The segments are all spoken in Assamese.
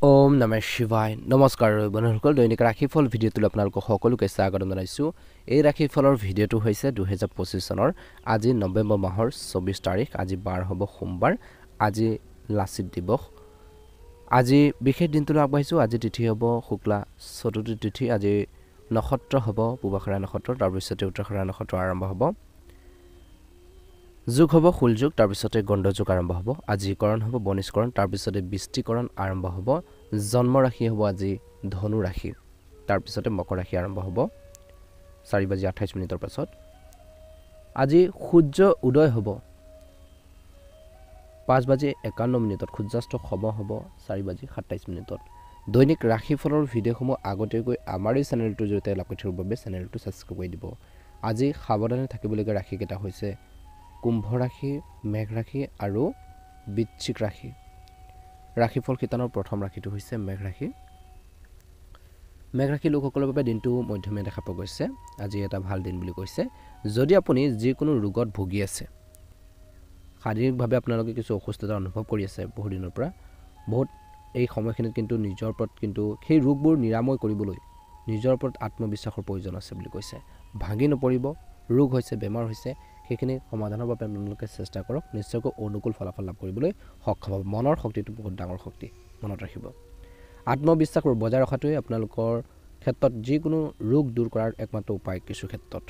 ওম নমঃ শিৱায় নমস্কাৰ বন্ধুসকল দৈনিক ৰাশিফল ভিডিঅ'টোলৈ আপোনালোকক সকলোকে স্বাগতম জনাইছোঁ এই ৰাশিফলৰ ভিডিঅ'টো হৈছে 2025 চনৰ আজি নৱেম্বৰ মাহৰ 24 তাৰিখ আজি বাৰ হ'ব সোমবাৰ আজি লাচিত দিৱস আজি বিশেষ দিনটোলৈ আগবাঢ়িছোঁ আজি তিথি হ'ব শুক্লা চতুৰ্থী তিথি আজি নক্ষত্ৰ হ'ব পূবাখৰা নক্ষত্ৰ তাৰপিছতে উত্তৰাখৰা নক্ষত্ৰ আৰম্ভ হ'ব যুগ হ'ব ফুল যুগ তাৰপিছতে গণ্ড যুগ আৰম্ভ হ'ব আজি কৰণ হ'ব বনিষ্কৰণ তাৰপিছতে বৃষ্টিকৰণ আৰম্ভ হ'ব জন্ম ৰাশি হ'ব আজি ধনু ৰাশি তাৰপিছতে মকৰ ৰাশি আৰম্ভ হ'ব 4:28 পাছত আজি সূৰ্য উদয় হ'ব 5:51 সূৰ্যাস্ত সময় হ'ব 4:27 দৈনিক ৰাশিফলৰ ভিডিঅ'সমূহ আগতীয়াকৈ আমাৰ এই চেনেলটোৰ জৰিয়তে লাভ কৰি থকাৰ বাবে চেনেলটো ছাবস্ক্ৰাইব কৰি দিব আজি সাৱধানে থাকিবলগীয়া ৰাশিকেইটা হৈছে কুম্ভ ৰাশি মেঘ ৰাশি আৰু বৃশ্চিক ৰাশি ৰাশিফল শিতানৰ প্ৰথম ৰাশিটো হৈছে মেঘ ৰাশি লোকসকলৰ বাবে দিনটো মধ্যমীয়া দেখা পোৱা গৈছে আজি এটা ভাল দিন বুলি কৈছে যদি আপুনি যিকোনো ৰোগত ভুগি আছে শাৰীৰিকভাৱে আপোনালোকে কিছু অসুস্থতা অনুভৱ কৰি আছে বহু দিনৰ পৰা বহুত এই সময়খিনিত কিন্তু নিজৰ ওপৰত কিন্তু সেই ৰোগবোৰ নিৰাময় কৰিবলৈ নিজৰ ওপৰত আত্মবিশ্বাসৰ প্ৰয়োজন আছে বুলি কৈছে ভাঙি নপৰিব ৰোগ হৈছে বেমাৰ হৈছে সেইখিনি সমাধানৰ বাবে আপোনালোকে চেষ্টা কৰক নিশ্চয়কৈ অনুকূল ফলাফল লাভ কৰিবলৈ সক্ষম হ'ব মনৰ শক্তিটো বহুত ডাঙৰ শক্তি মনত ৰাখিব আত্মবিশ্বাস বজাই ৰখাটোৱে আপোনালোকৰ ক্ষেত্ৰত যিকোনো ৰোগ দূৰ কৰাৰ একমাত্ৰ উপায় কিছু ক্ষেত্ৰত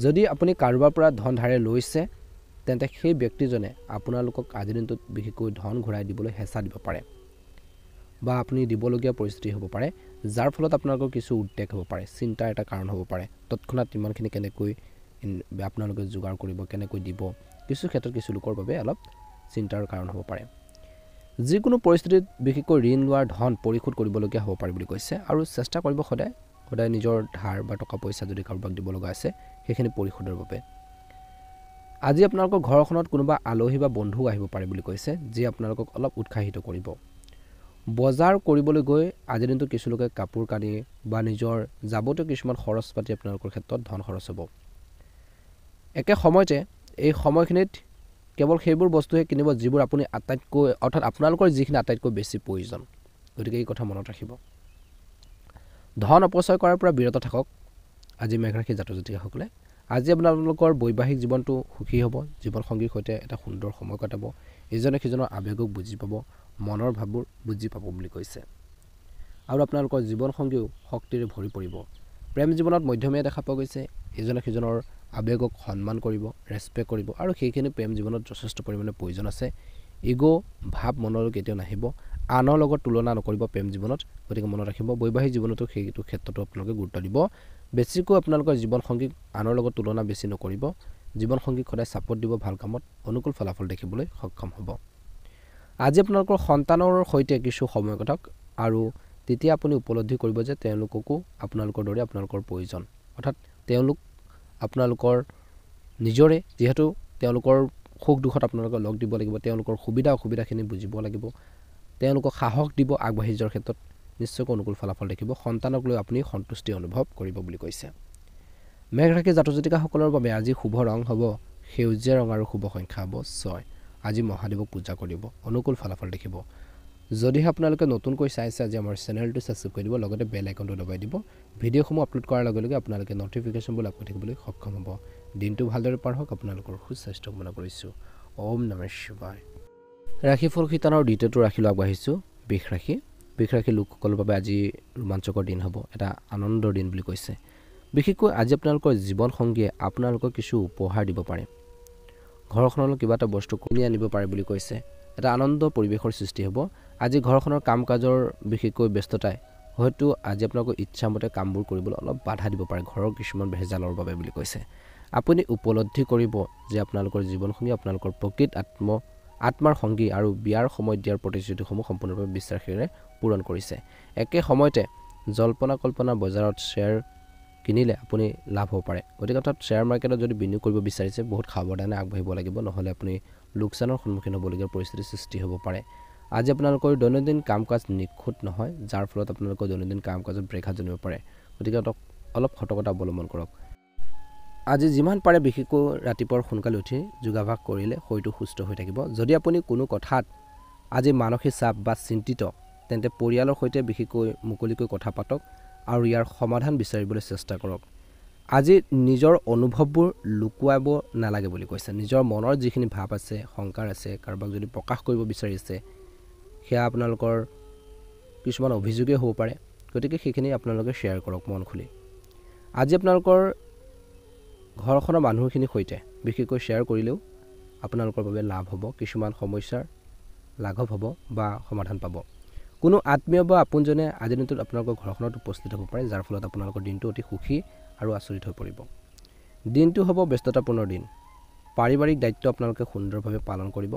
যদি আপুনি কাৰোবাৰ পৰা ধন ধাৰে লৈছে তেন্তে সেই ব্যক্তিজনে আপোনালোকক আজিৰ দিনটোত বিশেষকৈ ধন ঘূৰাই দিবলৈ হেঁচা দিব পাৰে বা আপুনি দিবলগীয়া পৰিস্থিতি হ'ব পাৰে যাৰ ফলত আপোনালোকৰ কিছু উদ্বেগ হ'ব পাৰে চিন্তাৰ এটা কাৰণ হ'ব পাৰে তৎক্ষণাৎ ইমানখিনি কেনেকৈ আপোনালোকে যোগাৰ কৰিব কেনেকৈ দিব কিছু ক্ষেত্ৰত কিছু লোকৰ বাবে অলপ চিন্তাৰ কাৰণ হ'ব পাৰে যিকোনো পৰিস্থিতিত বিশেষকৈ ঋণ লোৱাৰ ধন পৰিশোধ কৰিবলগীয়া হ'ব পাৰে বুলি কৈছে আৰু চেষ্টা কৰিব সদায় নিজৰ ধাৰ বা টকা পইচা যদি কাৰোবাক দিব লগা আছে সেইখিনি পৰিশোধৰ বাবে আজি আপোনালোকৰ ঘৰখনত কোনোবা আলহী বা বন্ধু আহিব পাৰে বুলি কৈছে যি আপোনালোকক অলপ উৎসাহিত কৰিব বজাৰ কৰিবলৈ গৈ আজিৰ দিনটো কিছু লোকে কাপোৰ কানি বা নিজৰ যাৱতীয় কিছুমান খৰচ পাতি আপোনালোকৰ ক্ষেত্ৰত ধন খৰচ হ'ব একে সময়তে এই সময়খিনিত কেৱল সেইবোৰ বস্তুহে কিনিব যিবোৰ আপুনি আটাইতকৈ অৰ্থাৎ আপোনালোকৰ যিখিনি আটাইতকৈ বেছি প্ৰয়োজন গতিকে এই কথা মনত ৰাখিব ধন অপচয় কৰাৰ পৰা বিৰত থাকক আজি মেঘ ৰাশি জাতক জাতিকাসকলে আজি আপোনালোকৰ বৈবাহিক জীৱনটো সুখী হ'ব জীৱনসংগীৰ সৈতে এটা সুন্দৰ সময় কটাব ইজনে সিজনৰ আৱেগক বুজি পাব মনৰ ভাৱবোৰ বুজি পাব বুলি কৈছে আৰু আপোনালোকৰ জীৱনসংগীও শক্তিৰে ভৰি পৰিব প্ৰেম জীৱনত মধ্যমীয়া দেখা পোৱা গৈছে ইজনে সিজনৰ আৱেগক সন্মান কৰিব ৰেছপেক্ট কৰিব আৰু সেইখিনি প্ৰেম জীৱনত যথেষ্ট পৰিমাণে প্ৰয়োজন আছে ইগো ভাৱ মনলৈ কেতিয়াও নাহিব আনৰ লগত তুলনা নকৰিব প্ৰেম জীৱনত গতিকে মনত ৰাখিব বৈবাহিক জীৱনতো সেইটো ক্ষেত্ৰতো আপোনালোকে গুৰুত্ব দিব বেছিকৈ আপোনালোকৰ জীৱনসংগীক আনৰ লগত তুলনা বেছি নকৰিব জীৱনসংগীক সদায় ছাপোৰ্ট দিব ভাল কামত অনুকূল ফলাফল দেখিবলৈ সক্ষম হ'ব আজি আপোনালোকৰ সন্তানৰ সৈতে কিছু সময় কটাওক আৰু তেতিয়া আপুনি উপলব্ধি কৰিব যে তেওঁলোককো আপোনালোকৰ দৰে আপোনালোকৰ প্ৰয়োজন অৰ্থাৎ তেওঁলোক আপোনালোকৰ নিজৰে যিহেতু তেওঁলোকৰ সুখ দুখত আপোনালোকে লগ দিব লাগিব তেওঁলোকৰ সুবিধা অসুবিধাখিনি বুজিব লাগিব তেওঁলোকক সাহস দিব আগবাঢ়ি যোৱাৰ ক্ষেত্ৰত নিশ্চয়কৈ অনুকূল ফলাফল দেখিব সন্তানক লৈ আপুনি সন্তুষ্টি অনুভৱ কৰিব বুলি কৈছে মেঘ ৰাশি জাতক জাতিকাসকলৰ বাবে আজি শুভ ৰং হ'ব সেউজীয়া ৰং আৰু শুভ সংখ্যা হ'ব 6 আজি মহাদেৱক পূজা কৰিব অনুকূল ফলাফল দেখিব যদিহে আপোনালোকে নতুনকৈ চাইছে আজি আমাৰ চেনেলটো ছাবস্ক্ৰাইব কৰি দিব লগতে বেল আইকনটো দবাই দিব ভিডিঅ'সমূহ আপলোড কৰাৰ লগে লগে আপোনালোকে নটিফিকেশ্যনবোৰ লাভ কৰি থাকিবলৈ সক্ষম হ'ব দিনটো ভালদৰে পাৰ হওক আপোনালোকৰ সুস্বাস্থ্য কামনা কৰিছোঁ ওম নমঃ শিৱায় ৰাশিফল শিতানৰ দ্বিতীয়টো ৰাশিলৈ আগবাঢ়িছোঁ বৃষ ৰাশি লোকসকলৰ বাবে আজি ৰোমাঞ্চকৰ দিন হ'ব এটা আনন্দৰ দিন বুলি কৈছে বিশেষকৈ আজি আপোনালোকৰ জীৱনসংগীয়ে আপোনালোকক কিছু উপহাৰ দিব পাৰে ঘৰখনলৈ কিবা এটা বস্তু কিনি আনিব পাৰে বুলি কৈছে এটা আনন্দ পৰিৱেশৰ সৃষ্টি হ'ব আজি ঘৰখনৰ কাম কাজৰ বিশেষকৈ ব্যস্ততাই হয়তো আজি আপোনালোকৰ ইচ্ছামতে কামবোৰ কৰিবলৈ অলপ বাধা দিব পাৰে ঘৰৰ কিছুমান ভেজালৰ বাবে বুলি কৈছে আপুনি উপলব্ধি কৰিব যে আপোনালোকৰ জীৱনসংগী আপোনালোকৰ প্ৰকৃত আত্মাৰ সংগী আৰু বিয়াৰ সময়ত দিয়াৰ প্ৰতিশ্ৰুতিসমূহ সম্পূৰ্ণৰূপে বিশ্বাসেৰে পূৰণ কৰিছে একে সময়তে জল্পনা কল্পনা বজাৰত শ্বেয়াৰ কিনিলে আপুনি লাভ হ'ব পাৰে গতিকে অৰ্থাৎ শ্বেয়াৰ মাৰ্কেটত যদি বিনিয়োগ কৰিব বিচাৰিছে বহুত সাৱধানে আগবাঢ়িব লাগিব নহ'লে আপুনি লোকচানৰ সন্মুখীন হ'বলগীয়া পৰিস্থিতিৰ সৃষ্টি হ'ব পাৰে আজি আপোনালোকৰ দৈনন্দিন কাম কাজ নিখুঁত নহয় যাৰ ফলত আপোনালোকৰ দৈনন্দিন কাম কাজত ব্ৰেঘাত জন্মিব পাৰে গতিকে অলপ সতৰ্কতা অৱলম্বন কৰক আজি যিমান পাৰে বিশেষকৈ ৰাতিপুৱাৰ সোনকালে উঠি যোগাভ্যাস কৰিলে শৰীৰটো সুস্থ হৈ থাকিব যদি আপুনি কোনো কথাত আজি মানসিক চাপ বা চিন্তিত তেন্তে পৰিয়ালৰ সৈতে বিশেষকৈ মুকলিকৈ কথা পাতক আৰু ইয়াৰ সমাধান বিচাৰিবলৈ চেষ্টা কৰক। আজি নিজৰ অনুভৱবোৰ লুকুৱাব নালাগে বুলি কৈছে। নিজৰ মনৰ যিখিনি ভাৱ আছে, শংকাৰ আছে, কাৰোবাক যদি প্ৰকাশ কৰিব বিচাৰিছে, সেয়া আপোনালোকৰ কিছুমান অভিযোগেই হ'ব পাৰে। গতিকে সেইখিনি আপোনালোকে শ্বেয়াৰ কৰক মন খুলি। আজি আপোনালোকৰ ঘৰখনৰ মানুহখিনিৰ সৈতে বিশেষকৈ শ্বেয়াৰ কৰিলেও আপোনালোকৰ বাবে লাভ হ'ব, কিছুমান সমস্যাৰ লাঘৱ হ'ব বা সমাধান পাব। কোনো আত্মীয় বা আপোনজনে আজিৰ দিনটোত আপোনালোকৰ ঘৰখনত উপস্থিত হ'ব পাৰে, যাৰ ফলত আপোনালোকৰ দিনটো অতি সুখী আৰু আচৰিত হৈ পৰিব। দিনটো হ'ব ব্যস্ততাপূৰ্ণ দিন। পাৰিবাৰিক দায়িত্ব আপোনালোকে সুন্দৰভাৱে পালন কৰিব।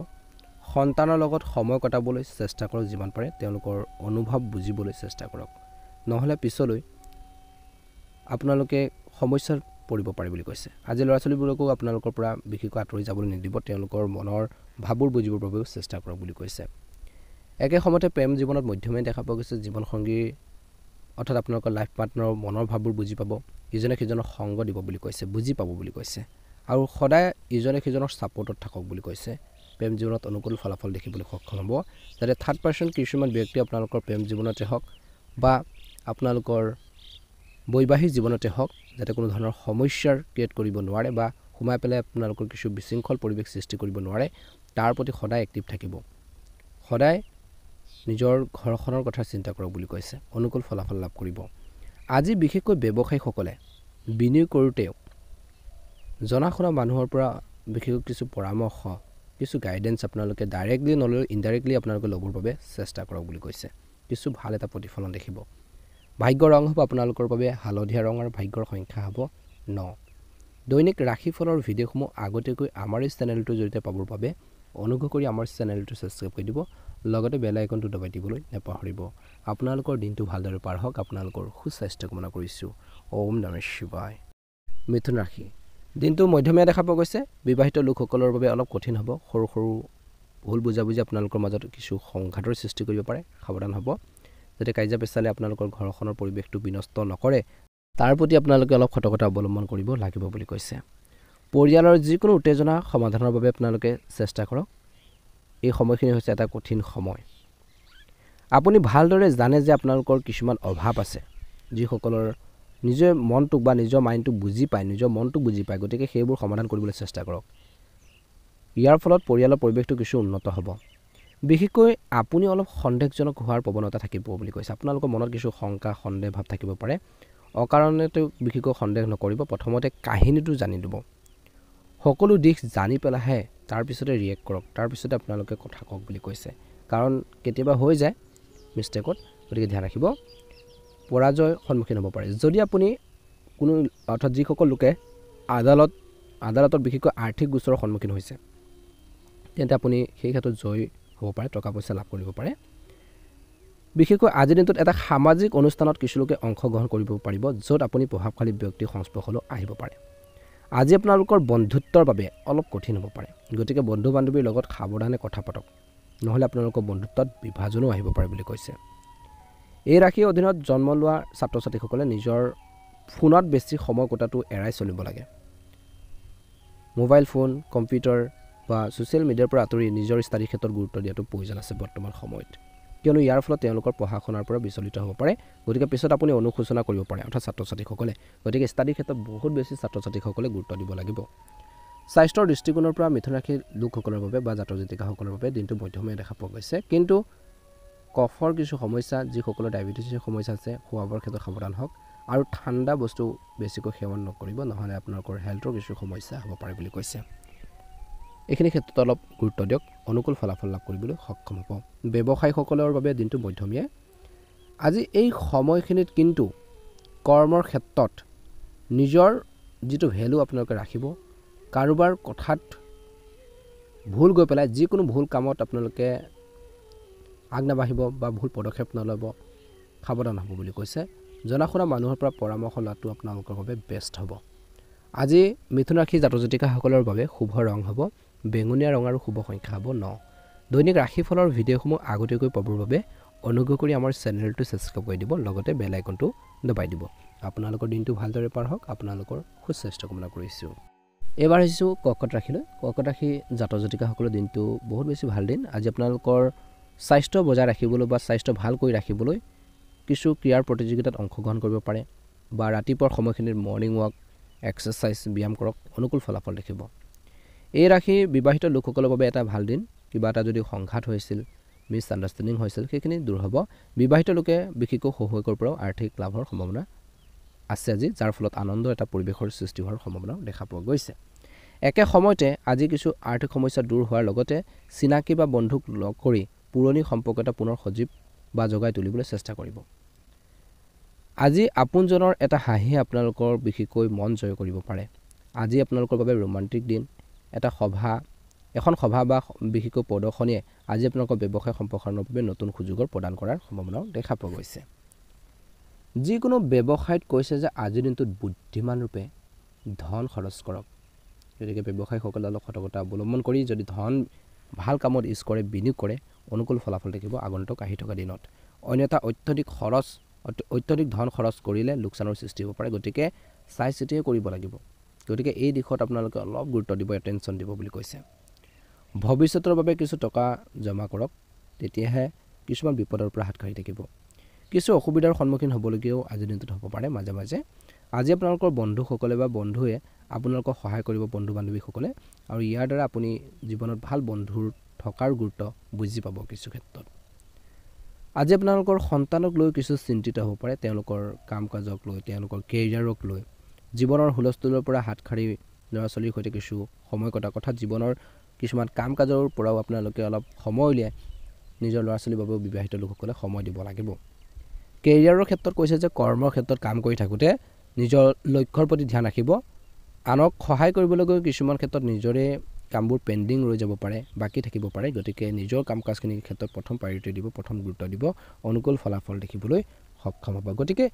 সন্তানৰ লগত সময় কটাবলৈ চেষ্টা কৰক, যিমান পাৰে তেওঁলোকৰ অনুভৱ বুজিবলৈ চেষ্টা কৰক, নহ'লে পিছলৈ আপোনালোকে সমস্যাত পৰিব পাৰে বুলি কৈছে। আজি ল'ৰা ছোৱালীবোৰকো আপোনালোকৰ পৰা বিশেষকৈ আঁতৰি যাবলৈ নিদিব, তেওঁলোকৰ মনৰ ভাৱবোৰ বুজিবৰ বাবেও চেষ্টা কৰক বুলি কৈছে। একে সময়তে প্ৰেম জীৱনত মধ্যমীয়া দেখা পোৱা গৈছে। জীৱনসংগী অৰ্থাৎ আপোনালোকৰ লাইফ পাৰ্টনাৰৰ মনৰ ভাৱবোৰ বুজি পাব, ইজনে সিজনক সংগ দিব বুলি কৈছে, বুজি পাব বুলি কৈছে আৰু সদায় ইজনে সিজনৰ ছাপোৰ্টত থাকক বুলি কৈছে। প্ৰেম জীৱনত অনুকূল ফলাফল দেখিবলৈ সক্ষম হ'ব। যাতে থাৰ্ড পাৰ্চন কিছুমান ব্যক্তি আপোনালোকৰ প্ৰেম জীৱনতে হওক বা আপোনালোকৰ বৈবাহিক জীৱনতে হওক, যাতে কোনো ধৰণৰ সমস্যাৰ ক্ৰিয়েট কৰিব নোৱাৰে বা সোমাই পেলাই আপোনালোকৰ কিছু বিশৃংখল পৰিৱেশ সৃষ্টি কৰিব নোৱাৰে, তাৰ প্ৰতি সদায় এক্টিভ থাকিব। সদায় নিজৰ ঘৰখনৰ কথা চিন্তা কৰক বুলি কৈছে। অনুকূল ফলাফল লাভ কৰিব। আজি বিশেষকৈ ব্যৱসায়ীসকলে বিনিয়োগ কৰোঁতেও জনা শুনা মানুহৰ পৰা বিশেষকৈ কিছু পৰামৰ্শ, কিছু গাইডেঞ্চ আপোনালোকে ডাইৰেক্টলি নল'লেও ইনডাইৰেক্টলি আপোনালোকে ল'বৰ বাবে চেষ্টা কৰক বুলি কৈছে। কিছু ভাল এটা প্ৰতিফলন দেখিব। ভাগ্যৰ ৰং হ'ব আপোনালোকৰ বাবে হালধীয়া ৰং আৰু ভাগ্যৰ সংখ্যা হ'ব 9। দৈনিক ৰাশিফলৰ ভিডিঅ'সমূহ আগতীয়াকৈ আমাৰ এই চেনেলটোৰ জৰিয়তে পাবৰ বাবে অনুগ্ৰহ কৰি আমাৰ চেনেলটো ছাবস্ক্ৰাইব কৰি দিব, লগতে বেল আইকনটো দবাই দিবলৈ নাপাহৰিব। আপোনালোকৰ দিনটো ভালদৰে পাৰ হওক, আপোনালোকৰ সুস্বাস্থ্য কামনা কৰিছোঁ। ওম নমঃ শিৱায়। মিথুন ৰাশি, দিনটো মধ্যমীয়া দেখা পোৱা গৈছে। বিবাহিত লোকসকলৰ বাবে অলপ কঠিন হ'ব। সৰু সৰু ভুল বুজাবুজি আপোনালোকৰ মাজত কিছু সংঘাতৰ সৃষ্টি কৰিব পাৰে, সাৱধান হ'ব। যাতে কাজিয়া পেচালে আপোনালোকৰ ঘৰখনৰ পৰিৱেশটো বিনষ্ট নকৰে, তাৰ প্ৰতি আপোনালোকে অলপ সতৰ্কতা অৱলম্বন কৰিব লাগিব বুলি কৈছে। পৰিয়ালৰ যিকোনো উত্তেজনা সমাধানৰ বাবে আপোনালোকে চেষ্টা কৰক। এই সময়খিনি হৈছে এটা কঠিন সময়। আপুনি ভালদৰে জানে যে আপোনালোকৰ কিছুমান অভাৱ আছে, যিসকলৰ নিজৰ মনটোক বা নিজৰ মাইণ্ডটোক বুজি পায়, নিজৰ মনটোক বুজি পায়। গতিকে সেইবোৰ সমাধান কৰিবলৈ চেষ্টা কৰক। ইয়াৰ ফলত পৰিয়ালৰ পৰিৱেশটো কিছু উন্নত হ'ব। বিশেষকৈ আপুনি অলপ সন্দেহজনক হোৱাৰ প্ৰৱণতা থাকিব বুলি কৈছে। আপোনালোকৰ মনত কিছু শংকা সন্দেহ ভাৱ থাকিব পাৰে। অকাৰণতে বিশেষকৈ সন্দেহ নকৰিব। প্ৰথমতে কাহিনীটো জানি ল'ব। সকলো দিশ জানি পেলাইহে তাৰপিছতে ৰিয়েক্ট কৰক, তাৰপিছতে আপোনালোকে কথা কওক বুলি কৈছে। কাৰণ কেতিয়াবা হৈ যায় মিষ্টেকত, গতিকে ধ্যান ৰাখিব। পৰাজয় সন্মুখীন হ'ব পাৰে। যদি আপুনি কোনো অৰ্থাৎ যিসকল লোকে আদালতত বিশেষকৈ আৰ্থিক গোচৰৰ সন্মুখীন হৈছে, তেন্তে আপুনি সেই ক্ষেত্ৰত জয় হ'ব পাৰে, টকা পইচা লাভ কৰিব পাৰে। বিশেষকৈ আজিৰ দিনটোত এটা সামাজিক অনুষ্ঠানত কিছু লোকে অংশগ্ৰহণ কৰিব পাৰিব, য'ত আপুনি প্ৰভাৱশালী ব্যক্তিৰ সংস্পৰ্শলৈ আহিব পাৰে। আজি আপোনালোকৰ বন্ধুত্বৰ বাবে অলপ কঠিন হ'ব পাৰে। গতিকে বন্ধু বান্ধৱীৰ লগত সাৱধানে কথা পাতক, নহ'লে আপোনালোকৰ বন্ধুত্বত বিভাজনো আহিব পাৰে বুলি কৈছে। এই ৰাশিৰ অধীনত জন্ম লোৱা ছাত্ৰ ছাত্ৰীসকলে নিজৰ ফোনত বেছি সময় কটাটো এৰাই চলিব লাগে। মোবাইল ফোন, কম্পিউটাৰ বা ছ'চিয়েল মিডিয়াৰ পৰা আঁতৰি নিজৰ ষ্টাডি ক্ষেত্ৰত গুৰুত্ব দিয়াটো প্ৰয়োজন আছে বৰ্তমান সময়ত, কিয়নো ইয়াৰ ফলত তেওঁলোকৰ পঢ়া শুনাৰ পৰা বিচলিত হ'ব পাৰে। গতিকে পিছত আপুনি অনুশোচনা কৰিব পাৰে, অৰ্থাৎ ছাত্ৰ ছাত্ৰীসকলে। গতিকে ষ্টাডিৰ ক্ষেত্ৰত বহুত বেছি ছাত্ৰ ছাত্ৰীসকলে গুৰুত্ব দিব লাগিব। স্বাস্থ্যৰ দৃষ্টিকোণৰ পৰা মিথুন ৰাশিৰ লোকসকলৰ বাবে বা জাতক জাতিকাসকলৰ বাবে দিনটো মধ্যমীয়া দেখা পোৱা গৈছে। কিন্তু কফৰ কিছু সমস্যা, যিসকলৰ ডায়েবেটিছৰ সমস্যা আছে, খোৱা বোৱাৰ ক্ষেত্ৰত সাৱধান হওক আৰু ঠাণ্ডা বস্তু বেছিকৈ সেৱন নকৰিব, নহ'লে আপোনালোকৰ হেল্থৰ কিছু সমস্যা হ'ব পাৰে বুলি কৈছে। এইখিনি ক্ষেত্ৰত অলপ গুৰুত্ব দিয়ক, অনুকূল ফলাফল লাভ কৰিবলৈ সক্ষম হ'ব। ব্যৱসায়ীসকলৰ বাবে দিনটো মধ্যমীয়া। আজি এই সময়খিনিত কিন্তু কৰ্মৰ ক্ষেত্ৰত নিজৰ যিটো ভেলু আপোনালোকে ৰাখিব, কাৰোবাৰ কথাত ভুল গৈ পেলাই যিকোনো ভুল কামত আপোনালোকে আগ নাবাঢ়িব বা ভুল পদক্ষেপ নল'ব, সাৱধান হ'ব বুলি কৈছে। জনা শুনা মানুহৰ পৰা পৰামৰ্শ লোৱাটো আপোনালোকৰ বাবে বেষ্ট হ'ব। আজি মিথুন ৰাশি জাতক জাতিকাসকলৰ বাবে শুভ ৰং হ'ব বেঙুনীয়া ৰং আৰু শুভ সংখ্যা হ'ব 9। দৈনিক ৰাশিফলৰ ভিডিঅ'সমূহ আগতীয়াকৈ পাবৰ বাবে অনুগ্ৰহ কৰি আমাৰ চেনেলটো ছাবস্ক্ৰাইব কৰি দিব, লগতে বেল আইকনটো দবাই দিব। আপোনালোকৰ দিনটো ভালদৰে পাৰ হওক, আপোনালোকৰ সুস্বাস্থ্য কামনা কৰিছোঁ। এইবাৰ আহিছোঁ কৰ্কট ৰাশিলৈ। কৰ্কট ৰাশি জাতক জাতিকাসকলৰ দিনটো বহুত বেছি ভাল দিন। আজি আপোনালোকৰ স্বাস্থ্য বজাই ৰাখিবলৈ বা স্বাস্থ্য ভাল কৰি ৰাখিবলৈ কিছু ক্ৰীড়াৰ প্ৰতিযোগিতাত অংশগ্ৰহণ কৰিব পাৰে বা ৰাতিপুৱাৰ সময়খিনিত মৰ্ণিং ৱাক এক্সাৰচাইজ ব্যায়াম কৰক অনুকূল ফলাফল দেখিব। এই ৰাশি বিবাহিত লোকসকলৰ বাবে এটা ভাল দিন। কিবা এটা যদি সংঘাত হৈছিল, মিছ আণ্ডাৰষ্টেণ্ডিং হৈছিল, সেইখিনি দূৰ হ'ব। বিবাহিত লোকে বিশেষকৈ শহুৱেকৰ পৰাও আৰ্থিক লাভৰ সম্ভাৱনা আছে আজি, যাৰ ফলত আনন্দ এটা পৰিৱেশৰ সৃষ্টি হোৱাৰ সম্ভাৱনাও দেখা পোৱা গৈছে। একে সময়তে আজি কিছু আৰ্থিক সমস্যা দূৰ হোৱাৰ লগতে চিনাকি বা বন্ধুক লগ কৰি পুৰণি সম্পৰ্ক এটা পুনৰ সজীৱ বা জগাই তুলিবলৈ চেষ্টা কৰিব। আজি আপোনজনৰ এটা হাঁহিয়ে আপোনালোকৰ বিশেষকৈ মন জয় কৰিব পাৰে। আজি আপোনালোকৰ বাবে ৰোমান্টিক দিন। এখন সভা বা বিশেষকৈ প্ৰদৰ্শনীয়ে আজি আপোনালোকৰ ব্যৱসায় সম্প্ৰসাৰণৰ বাবে নতুন সুযোগৰ প্ৰদান কৰাৰ সম্ভাৱনাও দেখা পোৱা গৈছে। যিকোনো ব্যৱসায়ত কৈছে যে আজিৰ দিনটোত বুদ্ধিমান ৰূপে ধন খৰচ কৰক। গতিকে ব্যৱসায়ীসকলে অলপ সতৰ্কতা অৱলম্বন কৰি যদি ধন ভাল কামত ইউজ কৰে, বিনিয়োগ কৰে, অনুকূল ফলাফল দেখিব আগন্তুক আহি থকা দিনত। অন্যথা অত্যধিক ধন খৰচ কৰিলে লোকচানৰ সৃষ্টি হ'ব পাৰে। গতিকে চাই চিতিয়ে কৰিব লাগিব। গতিকে এই দিশত আপোনালোকে অলপ গুৰুত্ব দিব, এটেনশ্যন দিব বুলি কৈছে। ভৱিষ্যতৰ বাবে কিছু টকা জমা কৰক, তেতিয়াহে কিছুমান বিপদৰ পৰা হাত সাৰি থাকিব। কিছু অসুবিধাৰ সন্মুখীন হ'বলগীয়াও আজিৰ দিনটোত হ'ব পাৰে মাজে মাজে। আজি আপোনালোকৰ বন্ধুসকলে বা বন্ধুৱে আপোনালোকক সহায় কৰিব, বন্ধু বান্ধৱীসকলে, আৰু ইয়াৰ দ্বাৰা আপুনি জীৱনত ভাল বন্ধুৰ থকাৰ গুৰুত্ব বুজি পাব। কিছু ক্ষেত্ৰত আজি আপোনালোকৰ সন্তানক লৈ কিছু চিন্তিত হ'ব পাৰে, তেওঁলোকৰ কাম কাজক লৈ, তেওঁলোকৰ কেৰিয়াৰক লৈ। জীৱনৰ হুলস্থুলৰ পৰা হাত সাৰি ল'ৰা ছোৱালীৰ সৈতে কিছু সময় কটা, অৰ্থাৎ জীৱনৰ কিছুমান কাম কাজৰ পৰাও আপোনালোকে অলপ সময় উলিয়াই নিজৰ ল'ৰা ছোৱালীৰ বাবেও বিবাহিত লোকসকলে সময় দিব লাগিব। কেৰিয়াৰৰ ক্ষেত্ৰত কৈছে যে কৰ্মৰ ক্ষেত্ৰত কাম কৰি থাকোঁতে নিজৰ লক্ষ্যৰ প্ৰতি ধ্যান ৰাখিব। আনক সহায় কৰিবলৈ গৈ কিছুমান ক্ষেত্ৰত নিজৰে কামবোৰ পেণ্ডিং ৰৈ যাব পাৰে, বাকী থাকিব পাৰে। গতিকে নিজৰ কাম কাজখিনিৰ ক্ষেত্ৰত প্ৰথম প্ৰায়ৰিটি দিব, প্ৰথম গুৰুত্ব দিব, অনুকূল ফলাফল দেখিবলৈ সক্ষম হ'ব। গতিকে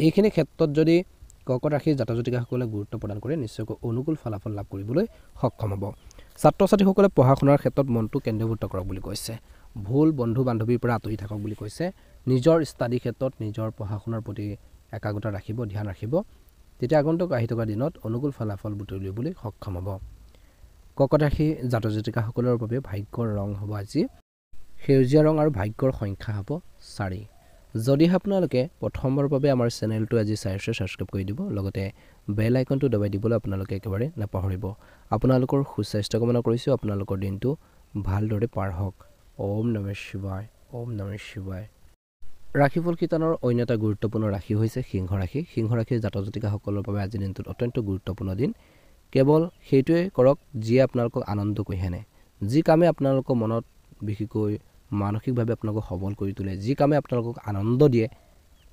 এইখিনি ক্ষেত্ৰত যদি কৰ্কট ৰাশিৰ জাতক জাতিকাসকলে গুৰুত্ব প্ৰদান কৰে, নিশ্চয়কৈ অনুকূল ফলাফল লাভ কৰিবলৈ সক্ষম হ'ব। ছাত্ৰ ছাত্ৰীসকলে পঢ়া শুনাৰ ক্ষেত্ৰত মনটো কেন্দ্ৰীভূত কৰক বুলি কৈছে। ভুল বন্ধু বান্ধৱীৰ পৰা আঁতৰি থাকক বুলি কৈছে। নিজৰ ষ্টাডি ক্ষেত্ৰত নিজৰ পঢ়া শুনাৰ প্ৰতি একাগ্ৰতা ৰাখিব, ধ্যান ৰাখিব, তেতিয়া আগন্তুক আহি থকা দিনত অনুকূল ফলাফল বুটলিবলৈ সক্ষম হ'ব। কৰ্কট ৰাশি জাতক জাতিকাসকলৰ বাবে ভাগ্যৰ ৰং হ'ব আজি সেউজীয়া ৰং আৰু ভাগ্যৰ সংখ্যা হ'ব 4। যদিহে আপোনালোকে প্ৰথমবাৰৰ বাবে আমাৰ চেনেলটো আজি ছাবস্ক্ৰাইব কৰি দিব, লগতে বেল আইকনটো দবাই দিবলৈ আপোনালোকে একেবাৰে নাপাহৰিব। আপোনালোকৰ সুস্বাস্থ্য কামনা কৰিছোঁ। আপোনালোকৰ দিনটো ভালদৰে পাৰ হওক। ওম নমঃ শিৱায়, ওম নমঃ শিৱায়। ৰাশিফল শিতানৰ অন্য এটা গুৰুত্বপূৰ্ণ ৰাশি হৈছে সিংহ ৰাশি। সিংহ ৰাশিৰ জাতক জাতিকাসকলৰ বাবে আজিৰ দিনটোত অত্যন্ত গুৰুত্বপূৰ্ণ দিন। কেৱল সেইটোৱে কৰক যিয়ে আপোনালোকক আনন্দ কঢ়িয়াই আনে, যি কামে আপোনালোকৰ মনত বিশেষকৈ মানসিকভাৱে আপোনালোকক সবল কৰি তোলে, যি কামে আপোনালোকক আনন্দ দিয়ে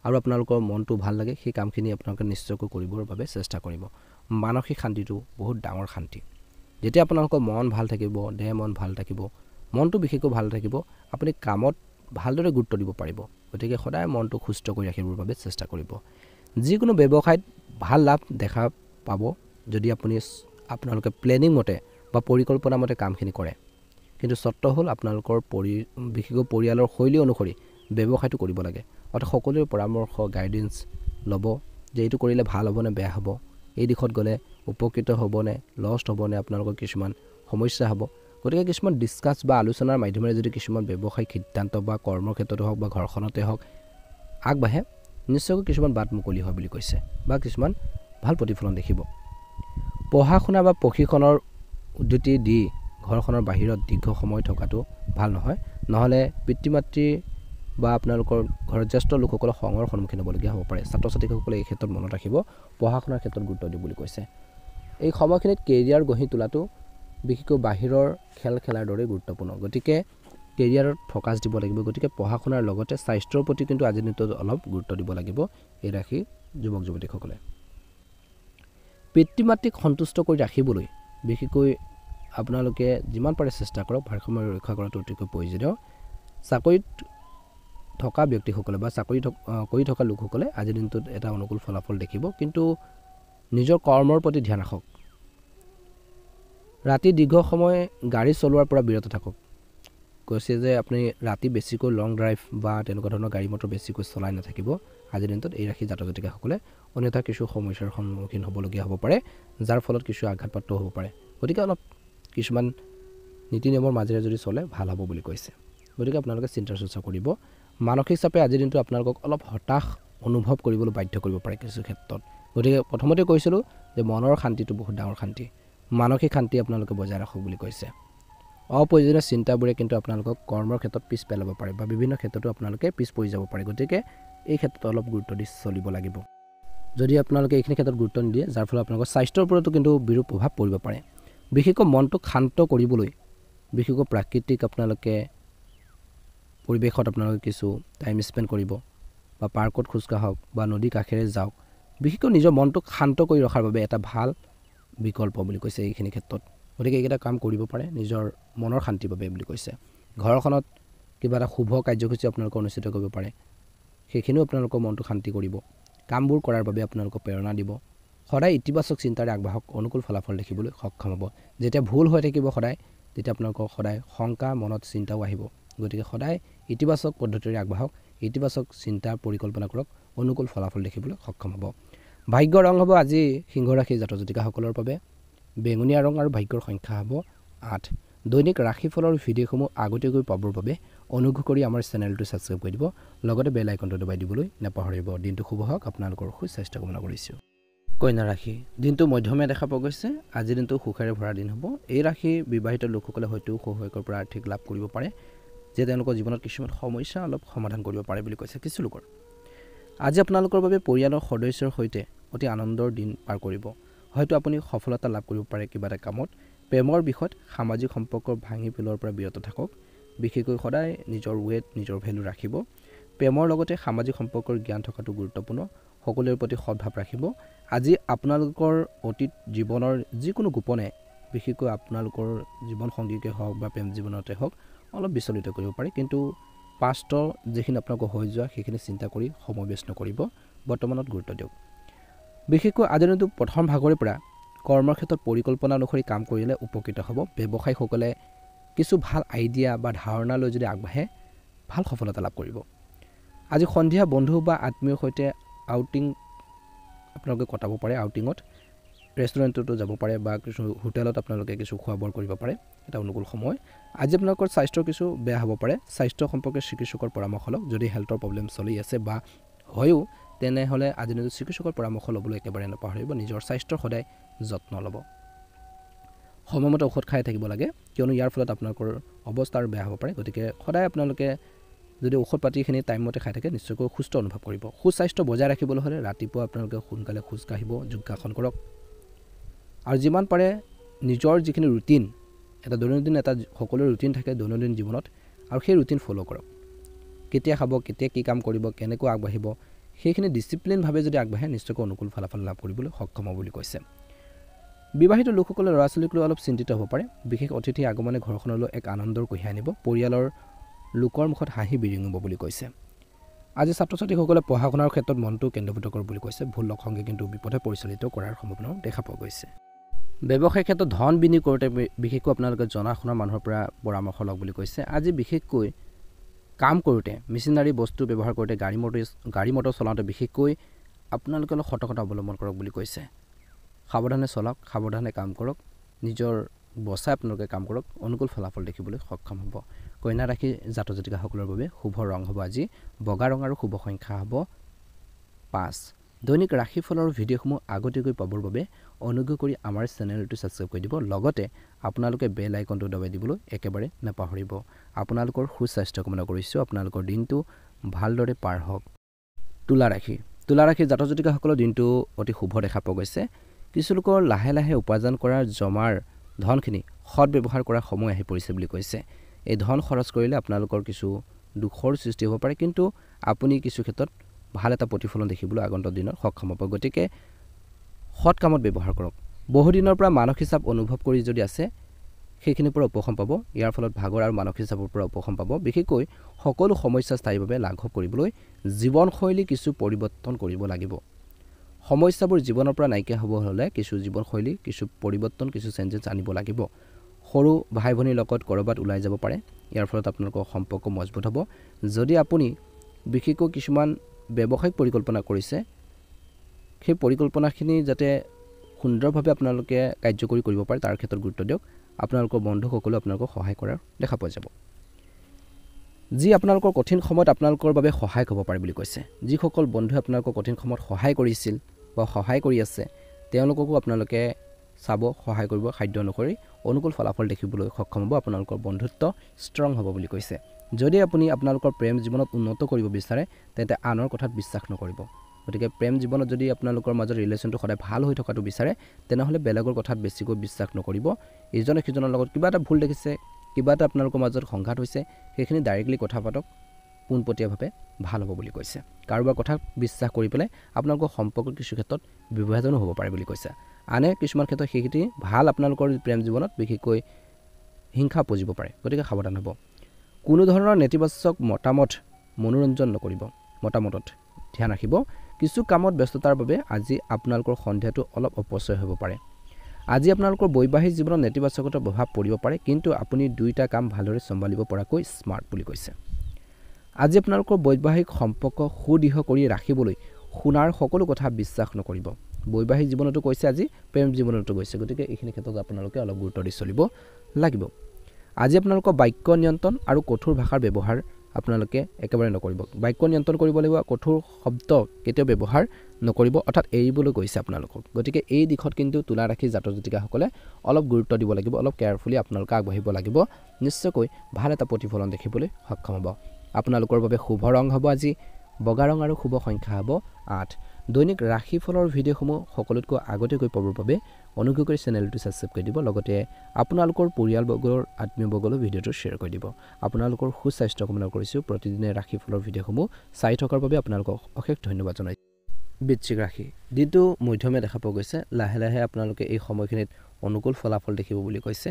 আৰু আপোনালোকৰ মনটো ভাল লাগে, সেই কামখিনি আপোনালোকে নিশ্চয়কৈ কৰিবৰ বাবে চেষ্টা কৰিব। মানসিক শান্তিটো বহুত ডাঙৰ শান্তি। যেতিয়া আপোনালোকৰ মন ভাল থাকিব, দেহ মন ভাল থাকিব, মনটো বিশেষকৈ ভাল থাকিব, আপুনি কামত ভালদৰে গুৰুত্ব দিব পাৰিব। গতিকে সদায় মনটো সুস্থ কৰি ৰাখিবৰ বাবে চেষ্টা কৰিব। যিকোনো ব্যৱসায়ত ভাল লাভ দেখা পাব যদি আপোনালোকে প্লেনিং মতে বা পৰিকল্পনা মতে কামখিনি কৰে। কিন্তু চৰ্ত হ'ল আপোনালোকৰ বিশেষকৈ পৰিয়ালৰ শৈলী অনুসৰি ব্যৱসায়টো কৰিব লাগে। অৰ্থাৎ সকলোৰে পৰামৰ্শ গাইডেঞ্চ ল'ব যে এইটো কৰিলে ভাল হ'বনে বেয়া হ'ব, এই দিশত গ'লে উপকৃত হ'বনে, লষ্ট হ'বনে, আপোনালোকৰ কিছুমান সমস্যা হ'ব। গতিকে কিছুমান ডিছকাছ বা আলোচনাৰ মাধ্যমেৰে যদি কিছুমান ব্যৱসায়িক সিদ্ধান্ত বা কৰ্মৰ ক্ষেত্ৰতে হওক বা ঘৰখনতে হওক আগবাঢ়ে, নিশ্চয়কৈ কিছুমান বাট মুকলি হয় বুলি কৈছে বা কিছুমান ভাল প্ৰতিফলন দেখিব। পঢ়া শুনা বা প্ৰশিক্ষণৰ উদ্ধতি দি ঘৰখনৰ বাহিৰত দীৰ্ঘ সময় থকাটো ভাল নহয়, নহ'লে পিতৃ মাতৃ বা আপোনালোকৰ ঘৰত জ্যেষ্ঠ লোকসকলৰ খঙৰ সন্মুখীন হ'বলগীয়া হ'ব পাৰে। ছাত্ৰ ছাত্ৰীসকলে এই ক্ষেত্ৰত মনত ৰাখিব, পঢ়া শুনাৰ ক্ষেত্ৰত গুৰুত্ব দিব বুলি কৈছে। এই সময়খিনিত কেৰিয়াৰ গঢ়ি তোলাটো বিশেষকৈ বাহিৰৰ খেল খেলাৰ দৰে গুৰুত্বপূৰ্ণ। গতিকে কেৰিয়াৰত ফ'কাছ দিব লাগিব। গতিকে পঢ়া শুনাৰ লগতে স্বাস্থ্যৰ প্ৰতি কিন্তু আজিৰ দিনটোত অলপ গুৰুত্ব দিব লাগিব এই ৰাশিৰ যুৱক যুৱতীসকলে। পিতৃ মাতৃক সন্তুষ্ট কৰি ৰাখিবলৈ বিশেষকৈ আপোনালোকে যিমান পাৰে চেষ্টা কৰক, ভাৰসাম্য ৰক্ষা কৰাটো অতিকৈ প্ৰয়োজনীয়। চাকৰিত থকা ব্যক্তিসকলে বা চাকৰি কৰি থকা লোকসকলে আজিৰ দিনটোত এটা অনুকূল ফলাফল দেখিব, কিন্তু নিজৰ কৰ্মৰ প্ৰতি ধ্যান ৰাখক। ৰাতি দীৰ্ঘ সময় গাড়ী চলোৱাৰ পৰা বিৰত থাকক। কৈছে যে আপুনি ৰাতি বেছিকৈ লং ড্ৰাইভ বা তেনেকুৱা ধৰণৰ গাড়ী মটৰ বেছিকৈ চলাই নাথাকিব আজিৰ দিনটোত এই ৰাশি জাতক জাতিকাসকলে। অন্যথা কিছু সমস্যাৰ সন্মুখীন হ'বলগীয়া হ'ব পাৰে, যাৰ ফলত কিছু আঘাতপ্ৰাপ্ত হ'ব পাৰে। গতিকে অলপ কিছুমান নীতি নিয়মৰ মাজেৰে যদি চলে ভাল হ'ব বুলি কৈছে। গতিকে আপোনালোকে চিন্তা চৰ্চা কৰিব মানসিক চাপে আজিৰ দিনটো আপোনালোকক অলপ হতাশ অনুভৱ কৰিবলৈ বাধ্য কৰিব পাৰে কিছু ক্ষেত্ৰত গতিকে প্ৰথমতে কৈছিলোঁ যে মনৰ শান্তিটো বহুত ডাঙৰ শান্তি মানসিক শান্তি আপোনালোকে বজাই ৰাখক বুলি কৈছে অপ্ৰয়োজনীয় চিন্তাবোৰে কিন্তু আপোনালোকক কৰ্মৰ ক্ষেত্ৰত পিছ পেলাব পাৰে বা বিভিন্ন ক্ষেত্ৰতো আপোনালোকে পিছ পৰি যাব পাৰে গতিকে এই ক্ষেত্ৰত অলপ গুৰুত্ব দি চলিব লাগিব যদি আপোনালোকে এইখিনি ক্ষেত্ৰত গুৰুত্ব নিদিয়ে যাৰ ফলত আপোনালোকৰ স্বাস্থ্যৰ ওপৰতো কিন্তু বিৰূপ প্ৰভাৱ পৰিব পাৰে বিশেষকৈ মনটোক শান্ত কৰিবলৈ বিশেষকৈ প্ৰাকৃতিক আপোনালোকে পৰিৱেশত আপোনালোকে কিছু টাইম স্পেণ্ড কৰিব বা পাৰ্কত খোজ কাঢ়ক বা নদী কাষেৰে যাওক বিশেষকৈ নিজৰ মনটোক শান্ত কৰি ৰখাৰ বাবে এটা ভাল বিকল্প বুলি কৈছে এইখিনি ক্ষেত্ৰত গতিকে এইকেইটা কাম কৰিব পাৰে নিজৰ মনৰ শান্তিৰ বাবে বুলি কৈছে ঘৰখনত কিবা এটা শুভ কাৰ্যসূচী আপোনালোকে অনুষ্ঠিত কৰিব পাৰে সেইখিনিও আপোনালোকৰ মনটো শান্তি কৰিব কামবোৰ কৰাৰ বাবে আপোনালোকক প্ৰেৰণা দিব সদায় ইতিবাচক চিন্তাৰে আগবাঢ়ক অনুকূল ফলাফল দেখিবলৈ সক্ষম হ'ব যেতিয়া ভুল হৈ থাকিব সদায় তেতিয়া আপোনালোকৰ সদায় শংকা মনত চিন্তাও আহিব গতিকে সদায় ইতিবাচক পদ্ধতিৰে আগবাঢ়ক ইতিবাচক চিন্তা পৰিকল্পনা কৰক অনুকূল ফলাফল দেখিবলৈ সক্ষম হ'ব ভাগ্যৰ ৰং হ'ব আজি সিংহ ৰাশিৰ জাতক জাতিকাসকলৰ বাবে বেঙুনীয়া ৰং আৰু ভাগ্যৰ সংখ্যা হ'ব 8 দৈনিক ৰাশিফলৰ ভিডিঅ'সমূহ আগতীয়াকৈ পাবৰ বাবে অনুগ্ৰহ কৰি আমাৰ চেনেলটো ছাবস্ক্ৰাইব কৰি দিব লগতে বেল আইকনটো দবাই দিবলৈ নাপাহৰিব দিনটো শুভ হওক আপোনালোকৰ সুস্বাস্থ্য কামনা কৰিছোঁ কন্যা ৰাশি দিনটো মধ্যমীয়া দেখা পোৱা গৈছে আজিৰ দিনটো সুখেৰে ভৰা দিন হ'ব এই ৰাশি বিবাহিত লোকসকলে হয়তো সহায়কৰ পৰা আৰ্থিক লাভ কৰিব পাৰে যে তেওঁলোকৰ জীৱনত কিছুমান সমস্যা অলপ সমাধান কৰিব পাৰে বুলি কৈছে কিছু লোকৰ আজি আপোনালোকৰ বাবে পৰিয়ালৰ সদস্যৰ সৈতে অতি আনন্দৰ দিন পাৰ কৰিব হয়তো আপুনি সফলতা লাভ কৰিব পাৰে কিবা এটা কামত প্ৰেমৰ বিষয়ত সামাজিক সম্পৰ্ক ভাঙি পেলোৱাৰ পৰা বিৰত থাকক বিশেষকৈ সদায় নিজৰ ৱেট নিজৰ ভেলু ৰাখিব প্ৰেমৰ লগতে সামাজিক সম্পৰ্কৰ জ্ঞান থকাটো গুৰুত্বপূৰ্ণ সকলোৰে প্ৰতি সদ্ভাৱ ৰাখিব আজি আপোনালোকৰ অতীত জীৱনৰ যিকোনো গোপনে বিশেষকৈ আপোনালোকৰ জীৱন সংগীকে হওক বা প্ৰেম জীৱনতে হওক অলপ বিচলিত কৰিব পাৰে কিন্তু পাষ্টৰ যিখিনি আপোনালোকৰ হৈ যোৱা সেইখিনি চিন্তা কৰি সময় ব্যস্ত নকৰিব বৰ্তমানত গুৰুত্ব দিয়ক বিশেষকৈ আজিৰ দিনটো প্ৰথম ভাগৰে পৰা কৰ্মৰ ক্ষেত্ৰত পৰিকল্পনা অনুসৰি কাম কৰিলে উপকৃত হ'ব ব্যৱসায়ীসকলে কিছু ভাল আইডিয়া বা ধাৰণা লৈ যদি আগবাঢ়ে ভাল সফলতা লাভ কৰিব আজি সন্ধিয়া বন্ধু বা আত্মীয়ৰ সৈতে আউটিং আপোনালোকে কটাব পাৰে আউটিঙত ৰেষ্টুৰেণ্টতো যাব পাৰে বা কিছু হোটেলত আপোনালোকে কিছু খোৱা বোৱা কৰিব পাৰে এটা অনুকূল সময় আজি আপোনালোকৰ স্বাস্থ্যৰ কিছু বেয়া হ'ব পাৰে স্বাস্থ্য সম্পৰ্কে চিকিৎসকৰ পৰামৰ্শ লওক যদি হেল্থৰ প্ৰব্লেম চলি আছে বা হয়ও তেনেহ'লে আজি নিজৰ চিকিৎসকৰ পৰামৰ্শ ল'বলৈ একেবাৰে নাপাহৰিব নিজৰ স্বাস্থ্যৰ সদায় যত্ন ল'ব সময়মতে ঔষধ খাই থাকিব লাগে কিয়নো ইয়াৰ ফলত আপোনালোকৰ অৱস্থা আৰু বেয়া হ'ব পাৰে গতিকে সদায় আপোনালোকে যদি ঔষধ পাতিখিনি টাইমমতে খাই থাকে নিশ্চয়কৈ সুস্থ অনুভৱ কৰিব সুস্বাস্থ্য বজাই ৰাখিবলৈ হ'লে ৰাতিপুৱা আপোনালোকে সোনকালে খোজ কাঢ়িব যোগাসন কৰক আৰু যিমান পাৰে নিজৰ যিখিনি ৰুটিন এটা দৈনন্দিন এটা সকলো ৰুটিন থাকে দৈনন্দিন জীৱনত আৰু সেই ৰুটিন ফ'ল' কৰক কেতিয়া খাব কেতিয়া কি কাম কৰিব কেনেকৈ আগবাঢ়িব সেইখিনি ডিচিপ্লিনভাৱে যদি আগবাঢ়ে নিশ্চয়কৈ অনুকূল ফলাফল লাভ কৰিবলৈ সক্ষম হ'ব বুলি কৈছে বিবাহিত লোকসকলে ল'ৰা ছোৱালীক লৈ অলপ চিন্তিত হ'ব পাৰে বিশেষ অতিথি আগমনে ঘৰখনলৈ এক আনন্দৰ কঢ়িয়াই আনিব পৰিয়ালৰ লোকৰ মুখত হাঁহি বিৰিঙিব বুলি কৈছে আজি ছাত্ৰ ছাত্ৰীসকলে পঢ়া শুনাৰ ক্ষেত্ৰত মনটো কেন্দ্ৰীভূত কৰক বুলি কৈছে ভুল লক্ষণে কিন্তু বিপথে পৰিচালিত কৰাৰ সম্ভাৱনাও দেখা পোৱা গৈছে ব্যৱসায়িক ক্ষেত্ৰত ধন বিনিয়োগ কৰোঁতে বিশেষকৈ আপোনালোকে জনা শুনা মানুহৰ পৰা পৰামৰ্শ লওক বুলি কৈছে আজি বিশেষকৈ কাম কৰোঁতে মেচিনাৰী বস্তু ব্যৱহাৰ কৰোঁতে গাড়ী মটৰ চলাওঁতে বিশেষকৈ আপোনালোকে অলপ সতৰ্কতা অৱলম্বন কৰক বুলি কৈছে সাৱধানে চলাওক সাৱধানে কাম কৰক নিজৰ বচাই আপোনালোকে কাম কৰক অনুকূল ফলাফল দেখিবলৈ সক্ষম হ'ব কন্যা ৰাশি জাতক জাতিকাসকলৰ বাবে শুভ ৰং হ'ব আজি বগা ৰং আৰু শুভ সংখ্যা হ'ব 5 দৈনিক ৰাশিফলৰ ভিডিঅ'সমূহ আগতীয়াকৈ পাবৰ বাবে অনুগ্ৰহ কৰি আমাৰ চেনেলটো ছাবস্ক্ৰাইব কৰি দিব লগতে আপোনালোকে বেল আইকনটো দবাই দিবলৈ একেবাৰে নাপাহৰিব আপোনালোকৰ সুস্বাস্থ্য কামনা কৰিছোঁ আপোনালোকৰ দিনটো ভালদৰে পাৰ হওক তুলা ৰাশি জাতক জাতিকাসকলৰ দিনটো অতি শুভ দেখা পোৱা গৈছে কিছু লোকৰ লাহে লাহে উপাৰ্জন কৰাৰ জমাৰ ধনখিনি সৎ ব্যৱহাৰ কৰাৰ সময় আহি পৰিছে বুলি কৈছে এই ধন খৰচ কৰিলে আপোনালোকৰ কিছু দুখৰ সৃষ্টি হ'ব পাৰে কিন্তু আপুনি কিছু ক্ষেত্ৰত ভাল এটা প্ৰতিফলন দেখিবলৈ আগন্তুক দিনত সক্ষম হ'ব গতিকে সৎ কামত ব্যৱহাৰ কৰক বহুদিনৰ পৰা মানসিক চাপ অনুভৱ কৰি যদি আছে সেইখিনিৰ পৰা উপশম পাব ইয়াৰ ফলত ভাগৰ আৰু মানসিক চাপৰ পৰা উপশম পাব বিশেষকৈ সকলো সমস্যা স্থায়ীভাৱে লাঘৱ কৰিবলৈ জীৱনশৈলী কিছু পৰিৱৰ্তন কৰিব লাগিব সমস্যাবোৰ জীৱনৰ পৰা নাইকিয়া হ'ব হ'লে কিছু জীৱনশৈলী কিছু পৰিৱৰ্তন কিছু চেঞ্জেছ আনিব লাগিব সৰু ভাই ভনীৰ লগত ক'ৰবাত ওলাই যাব পাৰে ইয়াৰ ফলত আপোনালোকৰ সম্পৰ্ক মজবুত হ'ব যদি আপুনি বিশেষকৈ কিছুমান ব্যৱসায়িক পৰিকল্পনা কৰিছে সেই পৰিকল্পনাখিনি যাতে সুন্দৰভাৱে আপোনালোকে কাৰ্যকৰী কৰিব পাৰে তাৰ ক্ষেত্ৰত গুৰুত্ব দিয়ক আপোনালোকৰ বন্ধুসকলেও আপোনালোকক সহায় কৰাৰ দেখা পোৱা যাব 9 দৈনিক ৰাশিফলৰ ভিডিঅ'সমূহ আগতীয়াকৈ পাবৰ বাবে অনুগ্ৰহ কৰি আমাৰ চেনেলটো ছাবস্ক্ৰাইব কৰি দিব লগতে আপোনালোকে বেল আইকনটো দবাই দিবলৈ একেবাৰে নাপাহৰিব আপোনালোকৰ সুস্বাস্থ্য কামনা কৰিছোঁ আপোনালোকৰ দিনটো ভালদৰে পাৰ হওক তুলা ৰাশি জাতক জাতিকাসকলৰ দিনটো অতি শুভ ৰং হ'ব আজি বগা ৰং আৰু শুভ সংখ্যা হ'ব 6 দৈনিক ৰাশিফলৰ ভিডিঅ'সমূহ আগতীয়াকৈ পাবৰ বাবে অনুগ্ৰহ কৰি আমাৰ চেনেলটো ছাবস্ক্ৰাইব কৰি দিব লগতে আপোনালোকে বেল আইকনটো দবাই দিবলৈ একেবাৰে নাপাহৰিব আপোনালোকৰ বন্ধুসকলেও আপোনালোকক সহায় কৰাৰ দেখা পোৱা যাব যি আপোনালোকৰ কঠিন সময়ত আপোনালোকৰ বাবে সহায়ক হ'ব পাৰে বুলি কৈছে। যিসকল বন্ধুৱে আপোনালোকৰ কঠিন সময়ত সহায় কৰিছিল বা সহায় কৰি আছে তেওঁলোককো আপোনালোকে চাব, সহায় কৰিব, খাদ্য অনুসৰি অনুকূল ফলাফল দেখিবলৈ সক্ষম হ'ব। আপোনালোকৰ বন্ধুত্ব ষ্ট্ৰং হ'ব বুলি কৈছে। যদি আপুনি আপোনালোকৰ প্ৰেম জীৱনত উন্নত কৰিব বিচাৰে তেন্তে আনৰ কথাত বিশ্বাস নকৰিব। গতিকে প্ৰেম জীৱনত যদি আপোনালোকৰ মাজত ৰিলেশ্যনটো সদায় ভাল হৈ থকাটো বিচাৰে তেনেহ'লে বেলেগৰ কথাত বেছিকৈ বিশ্বাস নকৰিব। ইজনে সিজনৰ লগত কিবা এটা ভুল দেখিছে, কিবা এটা আপোনালোকৰ মাজত সংঘাত হৈছে, সেইখিনি ডাইৰেক্টলি কথা পাতক, পোনপটীয়াভাৱে ভাল হ'ব বুলি কৈছে। কাৰোবাৰ কথা বিশ্বাস কৰি পেলাই আপোনালোকৰ সম্পৰ্ক কিছু ক্ষেত্ৰত বিভাজনো হ'ব পাৰে বুলি কৈছে। আনে কিছুমান ক্ষেত্ৰত সেইখিনি ভাল আপোনালোকৰ প্ৰেম জীৱনত বিশেষকৈ হিংসা উপজিব পাৰে। গতিকে সাৱধান হ'ব। কোনো ধৰণৰ নেতিবাচক মনোৰঞ্জন নকৰিব। মতামতত ধ্যান ৰাখিব। কিছু কামত ব্যস্ততাৰ বাবে আজি আপোনালোকৰ সন্ধিয়াটো অলপ অপচয় হ'ব পাৰে। আজি আপোনালোকৰ বৈবাহিক জীৱনত নেতিবাচকতাৰ প্ৰভাৱ পৰিব পাৰে, কিন্তু আপুনি দুয়োটা কাম ভালদৰে চম্ভালিব পৰাকৈ স্মাৰ্ট বুলি কৈছে। আজি আপোনালোকৰ বৈবাহিক সম্পৰ্ক সুদৃঢ় কৰি ৰাখিবলৈ শুনাৰ সকলো কথা বিশ্বাস নকৰিব। বৈবাহিক জীৱনতো কৈছে, আজি প্ৰেম জীৱনতো কৈছে। গতিকে এইখিনি ক্ষেত্ৰত আপোনালোকে অলপ গুৰুত্ব দি চলিব লাগিব। আজি আপোনালোকৰ বাক্য নিয়ন্ত্ৰণ আৰু কঠোৰ ভাষাৰ ব্যৱহাৰ আপোনালোকে একেবাৰে নকৰিব। বাক্য নিয়ন্ত্ৰণ কৰিব লাগিব, কঠোৰ শব্দ কেতিয়াও ব্যৱহাৰ নকৰিব, অৰ্থাৎ এৰিবলৈ কৈছে আপোনালোকক। গতিকে এই দিশত কিন্তু তুলা ৰাশি জাতক জাতিকাসকলে অলপ গুৰুত্ব দিব লাগিব, অলপ কেয়াৰফুলি আপোনালোকে আগবাঢ়িব লাগিব। নিশ্চয়কৈ ভাল এটা প্ৰতিফলন দেখিবলৈ সক্ষম হ'ব। আপোনালোকৰ বাবে শুভ ৰং হ'ব আজি বগা ৰং আৰু শুভ সংখ্যা হ'ব 8। দৈনিক ৰাশিফলৰ ভিডিঅ'সমূহ সকলোতকৈ আগতীয়াকৈ পাবৰ বাবে অনুগ্ৰহ কৰি চেনেলটো ছাবস্ক্ৰাইব কৰি দিব। লগতে আপোনালোকৰ পৰিয়ালবৰ্গৰ আত্মীয়বৰ্গলৈ ভিডিঅ'টো শ্বেয়াৰ কৰি দিব। আপোনালোকৰ সুস্বাস্থ্য কামনা কৰিছোঁ। প্ৰতিদিনে ৰাশিফলৰ ভিডিঅ'সমূহ চাই থকাৰ বাবে আপোনালোকক অশেষ ধন্যবাদ জনাইছোঁ। বৃশ্চিক ৰাশি, দিনটো মধ্যমীয়া দেখা পোৱা গৈছে। লাহে লাহে আপোনালোকে এই সময়খিনিত অনুকূল ফলাফল দেখিব বুলি কৈছে।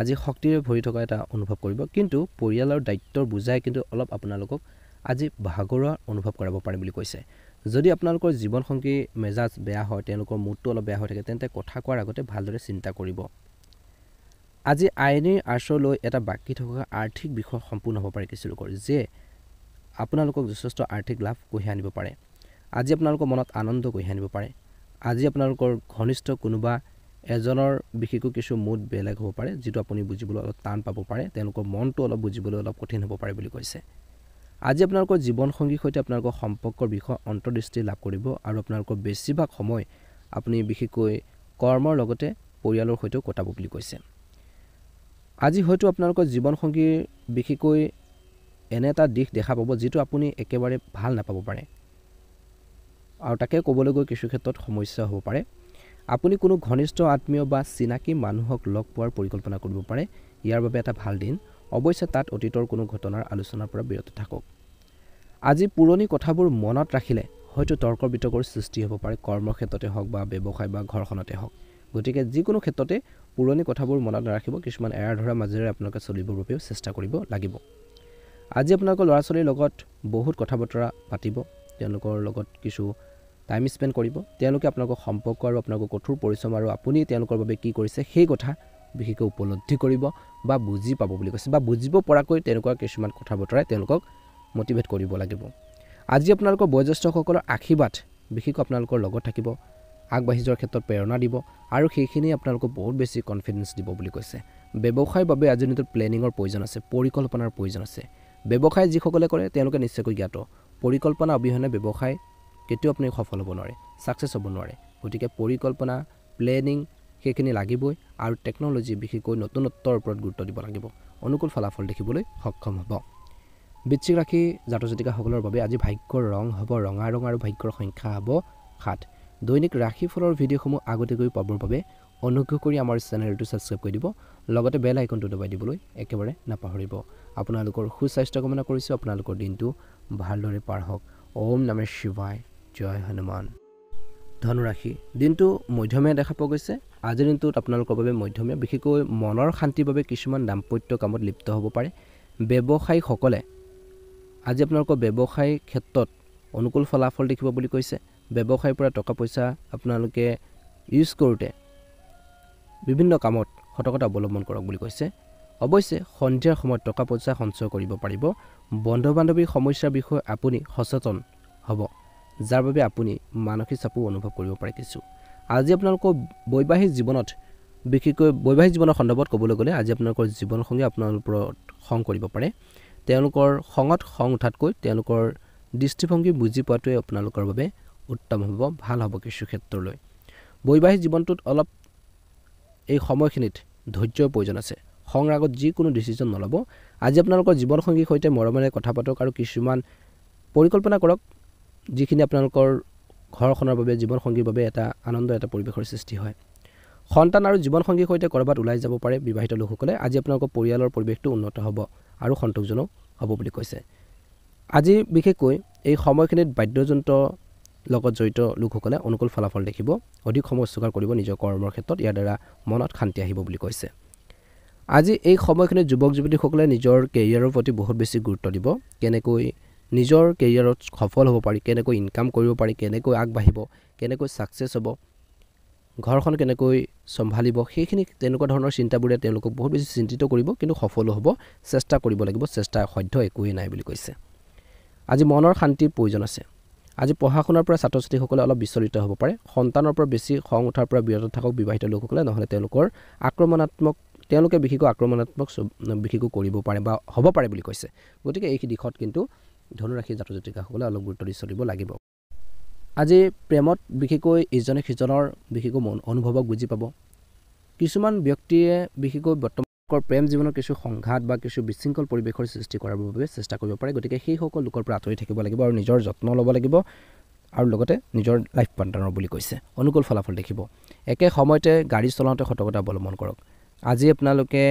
আজি শক্তিৰে ভৰি থকা এটা অনুভৱ কৰিব, কিন্তু পৰিয়ালৰ দায়িত্বৰ বুজাই কিন্তু অলপ আপোনালোকক আজি ভাগৰুৱা অনুভৱ কৰাব পাৰে বুলি কৈছে। যদি আপোনালোকৰ জীৱনসংগী মেজাজ বেয়া হয়, তেওঁলোকৰ মুডটো অলপ বেয়া হৈ থাকে, তেন্তে কথা কোৱাৰ আগতে ভালদৰে চিন্তা কৰিব। আজি আইনী আশ্ৰয় লৈ এটা বাকী থকা আৰ্থিক বিষয় সম্পূৰ্ণ হ'ব পাৰে কিছু লোকৰ, যে আপোনালোকক যথেষ্ট আৰ্থিক লাভ কঢ়িয়াই আনিব পাৰে। আজি আপোনালোকৰ মনত আনন্দ কঢ়িয়াই আনিব পাৰে। আজি আপোনালোকৰ ঘনিষ্ঠ কোনোবা এজনৰ বিশেষকৈ কিছু মুড বেলেগ হ'ব পাৰে, যিটো আপুনি বুজিবলৈ অলপ টান পাব পাৰে। তেওঁলোকৰ মনটো অলপ বুজিবলৈ অলপ কঠিন হ'ব পাৰে বুলি কৈছে। আজি আপোনালোকৰ জীৱনসংগীৰ সৈতে আপোনালোকৰ সম্পৰ্কৰ বিষয়ে অন্তৰ্দৃষ্টি লাভ কৰিব, আৰু আপোনালোকৰ বেছিভাগ সময় আপুনি বিশেষকৈ কৰ্মৰ লগতে পৰিয়ালৰ সৈতেও কটাব বুলি কৈছে। আজি হয়তো আপোনালোকৰ জীৱনসংগীৰ বিশেষকৈ এনে এটা দিশ দেখা পাব যিটো আপুনি একেবাৰে ভাল নাপাব পাৰে, আৰু তাকে ক'বলৈ গৈ কিছু ক্ষেত্ৰত সমস্যা হ'ব পাৰে। আপুনি কোনো ঘনিষ্ঠ আত্মীয় বা চিনাকি মানুহক লগ পোৱাৰ পৰিকল্পনা কৰিব পাৰে। ইয়াৰ বাবে এটা ভাল দিন। অৱশ্যে তাত অতীতৰ কোনো ঘটনাৰ আলোচনাৰ পৰা বিৰত থাকক। আজি পুৰণি কথাবোৰ মনত ৰাখিলে হয়তো তৰ্ক বিতৰ্কৰ সৃষ্টি হ'ব পাৰে, কৰ্মক্ষেত্ৰতে হওক বা ব্যৱসায় বা ঘৰখনতে হওক। গতিকে যিকোনো ক্ষেত্ৰতে পুৰণি কথাবোৰ মনত নাৰাখিব। কিছুমান এৰা ধৰাৰ মাজেৰে আপোনালোকে চলিবৰ বাবেও চেষ্টা কৰিব লাগিব। আজি আপোনালোকৰ ল'ৰা ছোৱালীৰ লগত বহুত কথা বতৰা পাতিব, তেওঁলোকৰ লগত কিছু টাইম স্পেণ্ড কৰিব। তেওঁলোকে আপোনালোকৰ সম্পৰ্ক আৰু আপোনালোকৰ কঠোৰ পৰিশ্ৰম আৰু আপুনি তেওঁলোকৰ বাবে কি কৰিছে সেই কথা বিশেষকৈ উপলব্ধি কৰিব বা বুজি পাব বুলি কৈছে, বা বুজিব পৰাকৈ তেনেকুৱা কিছুমান কথা বতৰাই তেওঁলোকক মটিভেট কৰিব লাগিব। আজি আপোনালোকৰ বয়োজ্যেষ্ঠসকলৰ আশীৰ্বাদ বিশেষকৈ আপোনালোকৰ লগত থাকিব, আগবাঢ়ি যোৱাৰ ক্ষেত্ৰত প্ৰেৰণা দিব, আৰু সেইখিনি আপোনালোকক বহুত বেছি কনফিডেঞ্চ দিব বুলি কৈছে। ব্যৱসায়ৰ বাবে আজিৰ দিনটোত প্লেনিঙৰ প্ৰয়োজন আছে, পৰিকল্পনাৰ প্ৰয়োজন আছে। ব্যৱসায় যিসকলে কৰে তেওঁলোকে নিশ্চয়কৈ জ্ঞাত, পৰিকল্পনা অবিহনে ব্যৱসায় কেতিয়াও আপুনি সফল হ'ব নোৱাৰে, ছাকচেছ হ'ব নোৱাৰে। গতিকে পৰিকল্পনা, প্লেনিং সেইখিনি লাগিবই, আৰু টেকন'লজি বিশেষকৈ নতুনত্বৰ ওপৰত গুৰুত্ব দিব লাগিব। অনুকূল ফলাফল দেখিবলৈ সক্ষম হ'ব। বৃশ্চিক ৰাশি জাতক জাতিকাসকলৰ বাবে আজি ভাগ্যৰ ৰং হ'ব ৰঙা ৰং আৰু ভাগ্যৰ সংখ্যা হ'ব 7। দৈনিক ৰাশিফলৰ ভিডিঅ'সমূহ আগতীয়াকৈ পাবৰ বাবে অনুগ্ৰহ কৰি আমাৰ চেনেলটো ছাবস্ক্ৰাইব কৰি দিব। লগতে বেল আইকনটো দবাই দিবলৈ একেবাৰে নাপাহৰিব। আপোনালোকৰ সুস্বাস্থ্য কামনা কৰিছোঁ। আপোনালোকৰ দিনটো ভালদৰে পাৰ হওক। ওম নমঃ শিৱায়, জয় হনুমান। ধনুৰাশি, দিনটো মধ্যমীয়া দেখা পোৱা গৈছে। আজিৰ দিনটোত আপোনালোকৰ বাবে মধ্যমীয়া, বিশেষকৈ মনৰ শান্তিৰ বাবে কিছুমান দাম্পত্য কামত লিপ্ত হ'ব পাৰে। ব্যৱসায়ীসকলে আজি আপোনালোকৰ ব্যৱসায় ক্ষেত্ৰত অনুকূল ফলাফল দেখিব বুলি কৈছে। ব্যৱসায়ৰ পৰা টকা পইচা আপোনালোকে ইউজ কৰোঁতে বিভিন্ন কামত সতৰ্কতা অৱলম্বন কৰক বুলি কৈছে। অৱশ্যে সন্ধিয়াৰ সময়ত টকা পইচা সঞ্চয় কৰিব পাৰিব। বন্ধু বান্ধৱীৰ সমস্যাৰ বিষয়ে আপুনি সচেতন হ'ব, যাৰ বাবে আপুনি মানসিক চাপো অনুভৱ কৰিব পাৰে কিছু। আজি আপোনালোকৰ বৈবাহিক জীৱনত বিশেষকৈ বৈবাহিক জীৱনৰ সন্দৰ্ভত ক'বলৈ গ'লে আজি আপোনালোকৰ জীৱনসংগী আপোনালোকৰ ওপৰত খং কৰিব পাৰে। তেওঁলোকৰ খঙত খং উঠাতকৈ তেওঁলোকৰ দৃষ্টিভংগী বুজি পোৱাটোৱে আপোনালোকৰ বাবে উত্তম হ'ব, ভাল হ'ব কিছু ক্ষেত্ৰলৈ। বৈবাহিক জীৱনটোত অলপ এই সময়খিনিত ধৈৰ্যৰ প্ৰয়োজন আছে। খং ৰাগত যিকোনো ডিচিশ্যন নল'ব। আজি আপোনালোকৰ জীৱনসংগীৰ সৈতে মৰমেৰে কথা পাতক আৰু কিছুমান পৰিকল্পনা কৰক, যিখিনি আপোনালোকৰ ঘৰখনৰ বাবে, জীৱনসংগীৰ বাবে এটা আনন্দ, এটা পৰিৱেশৰ সৃষ্টি হয়। সন্তান আৰু জীৱনসংগীৰ সৈতে ক'ৰবাত ওলাই যাব পাৰে বিবাহিত লোকসকলে। আজি আপোনালোকৰ পৰিয়ালৰ পৰিৱেশটো উন্নত হ'ব আৰু সন্তোষজনক হ'ব বুলি কৈছে। আজি বিশেষকৈ এই সময়খিনিত বাদ্যযন্ত্ৰ লগত জড়িত লোকসকলে অনুকূল ফলাফল দেখিব, অধিক সময় উচ্চকাৰ কৰিব নিজৰ কৰ্মৰ ক্ষেত্ৰত, ইয়াৰ দ্বাৰা মনত শান্তি আহিব বুলি কৈছে। আজি এই সময়খিনিত যুৱক যুৱতীসকলে নিজৰ কেৰিয়াৰৰ প্ৰতি বহুত বেছি গুৰুত্ব দিব। কেনেকৈ নিজৰ কেৰিয়াৰত সফল হ'ব পাৰি, কেনেকৈ ইনকাম কৰিব পাৰি, কেনেকৈ আগবাঢ়িব, কেনেকৈ ছাকচেছ হ'ব, ঘৰখন কেনেকৈ চম্ভালিব, সেইখিনি তেনেকুৱা ধৰণৰ চিন্তাবোৰে তেওঁলোকক বহুত বেছি চিন্তিত কৰিব, কিন্তু সফলো হ'ব। চেষ্টা কৰিব লাগিব, চেষ্টা অসাধ্য একোৱেই নাই বুলি কৈছে। আজি মনৰ শান্তিৰ প্ৰয়োজন আছে। আজি পঢ়া শুনাৰ পৰা ছাত্ৰ ছাত্ৰীসকলে অলপ বিচলিত হ'ব পাৰে। সন্তানৰ পৰা বেছি খং উঠাৰ পৰা বিৰত থাকক বিবাহিত লোকসকলে, নহ'লে তেওঁলোকে বিশেষকৈ আক্ৰমণাত্মক বিশেষকৈ কৰিব পাৰে বা হ'ব পাৰে বুলি কৈছে। গতিকে এই দিশত কিন্তু ধনুৰাশিৰ জাতক জাতিকাসকলে অলপ গুৰুত্ব দি চলিব লাগিব। আজি প্ৰেমত বিশেষকৈ ইজনে সিজনৰ বিশেষকৈ অনুভৱক বুজি পাব। কিছুমান ব্যক্তিয়ে বিশেষকৈ বৰ্তমান প্ৰেম জীৱনৰ কিছু সংঘাত বা কিছু বিশৃংখল পৰিৱেশৰ সৃষ্টি কৰাৰ বাবে চেষ্টা কৰিব পাৰে। গতিকে সেইসকল লোকৰ পৰা আঁতৰি থাকিব লাগিব আৰু নিজৰ যত্ন ল'ব লাগিব, আৰু লগতে নিজৰ লাইফ পাৰ্টনাৰৰ বুলি কৈছে। অনুকূল ফলাফল দেখিব। একে সময়তে গাড়ী চলাওঁতে সতৰ্কতা অৱলম্বন কৰক। আজি আপোনালোকে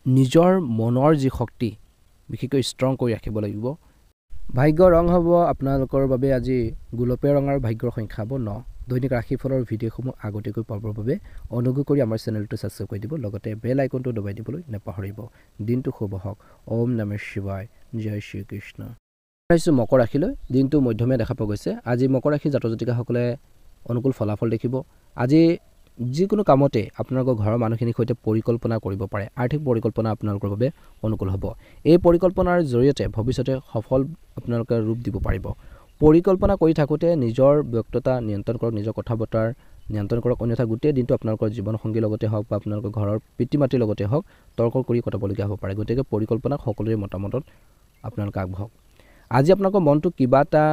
নিজৰ মনৰ যি শক্তি বিশেষকৈ ষ্ট্ৰং কৰি ৰাখিব লাগিব। ভাগ্য ৰং হ'ব আপোনালোকৰ বাবে আজি গোলপীয়া ৰং আৰু ভাগ্যৰ সংখ্যা হ'ব 9। দৈনিক ৰাশিফলৰ ভিডিঅ'সমূহ আগতীয়াকৈ পাবৰ বাবে অনুগ্ৰহ কৰি আমাৰ চেনেলটো ছাবস্ক্ৰাইব কৰি দিব, লগতে বেল আইকনটো দবাই দিবলৈ নাপাহৰিব। দিনটো শুভ হওক। ওম নমঃ শিৱায়, জয় শ্ৰীকৃষ্ণ। আহিছোঁ মকৰ ৰাশিলৈ। দিনটো মধ্যমীয়া দেখা পোৱা গৈছে। আজি মকৰ ৰাশিৰ জাতক জাতিকাসকলে অনুকূল ফলাফল দেখিব। আজি যিকোনো কামতে আপোনালোকৰ ঘৰৰ মানুহখিনিৰ সৈতে পৰিকল্পনা কৰিব পাৰে। আৰ্থিক পৰিকল্পনা আপোনালোকৰ বাবে অনুকূল হ'ব। এই পৰিকল্পনাৰ জৰিয়তে ভৱিষ্যতে সফল আপোনালোকে ৰূপ দিব পাৰিব। পৰিকল্পনা কৰি থাকোঁতে নিজৰ ব্যক্তিত্ব নিয়ন্ত্ৰণ কৰক, নিজৰ কথা বতৰা নিয়ন্ত্ৰণ কৰক, অন্যথা গোটেই দিনটো আপোনালোকৰ জীৱনসংগীৰ লগতে হওক বা আপোনালোকৰ ঘৰৰ পিতৃ মাতৃৰ লগতে হওক তৰ্ক কৰি কটাবলগীয়া হ'ব পাৰে। গতিকে পৰিকল্পনাক সকলোৰে মতামতত আপোনালোকে আগবঢ়াওক। আজি আপোনালোকৰ মনটো কিবা এটা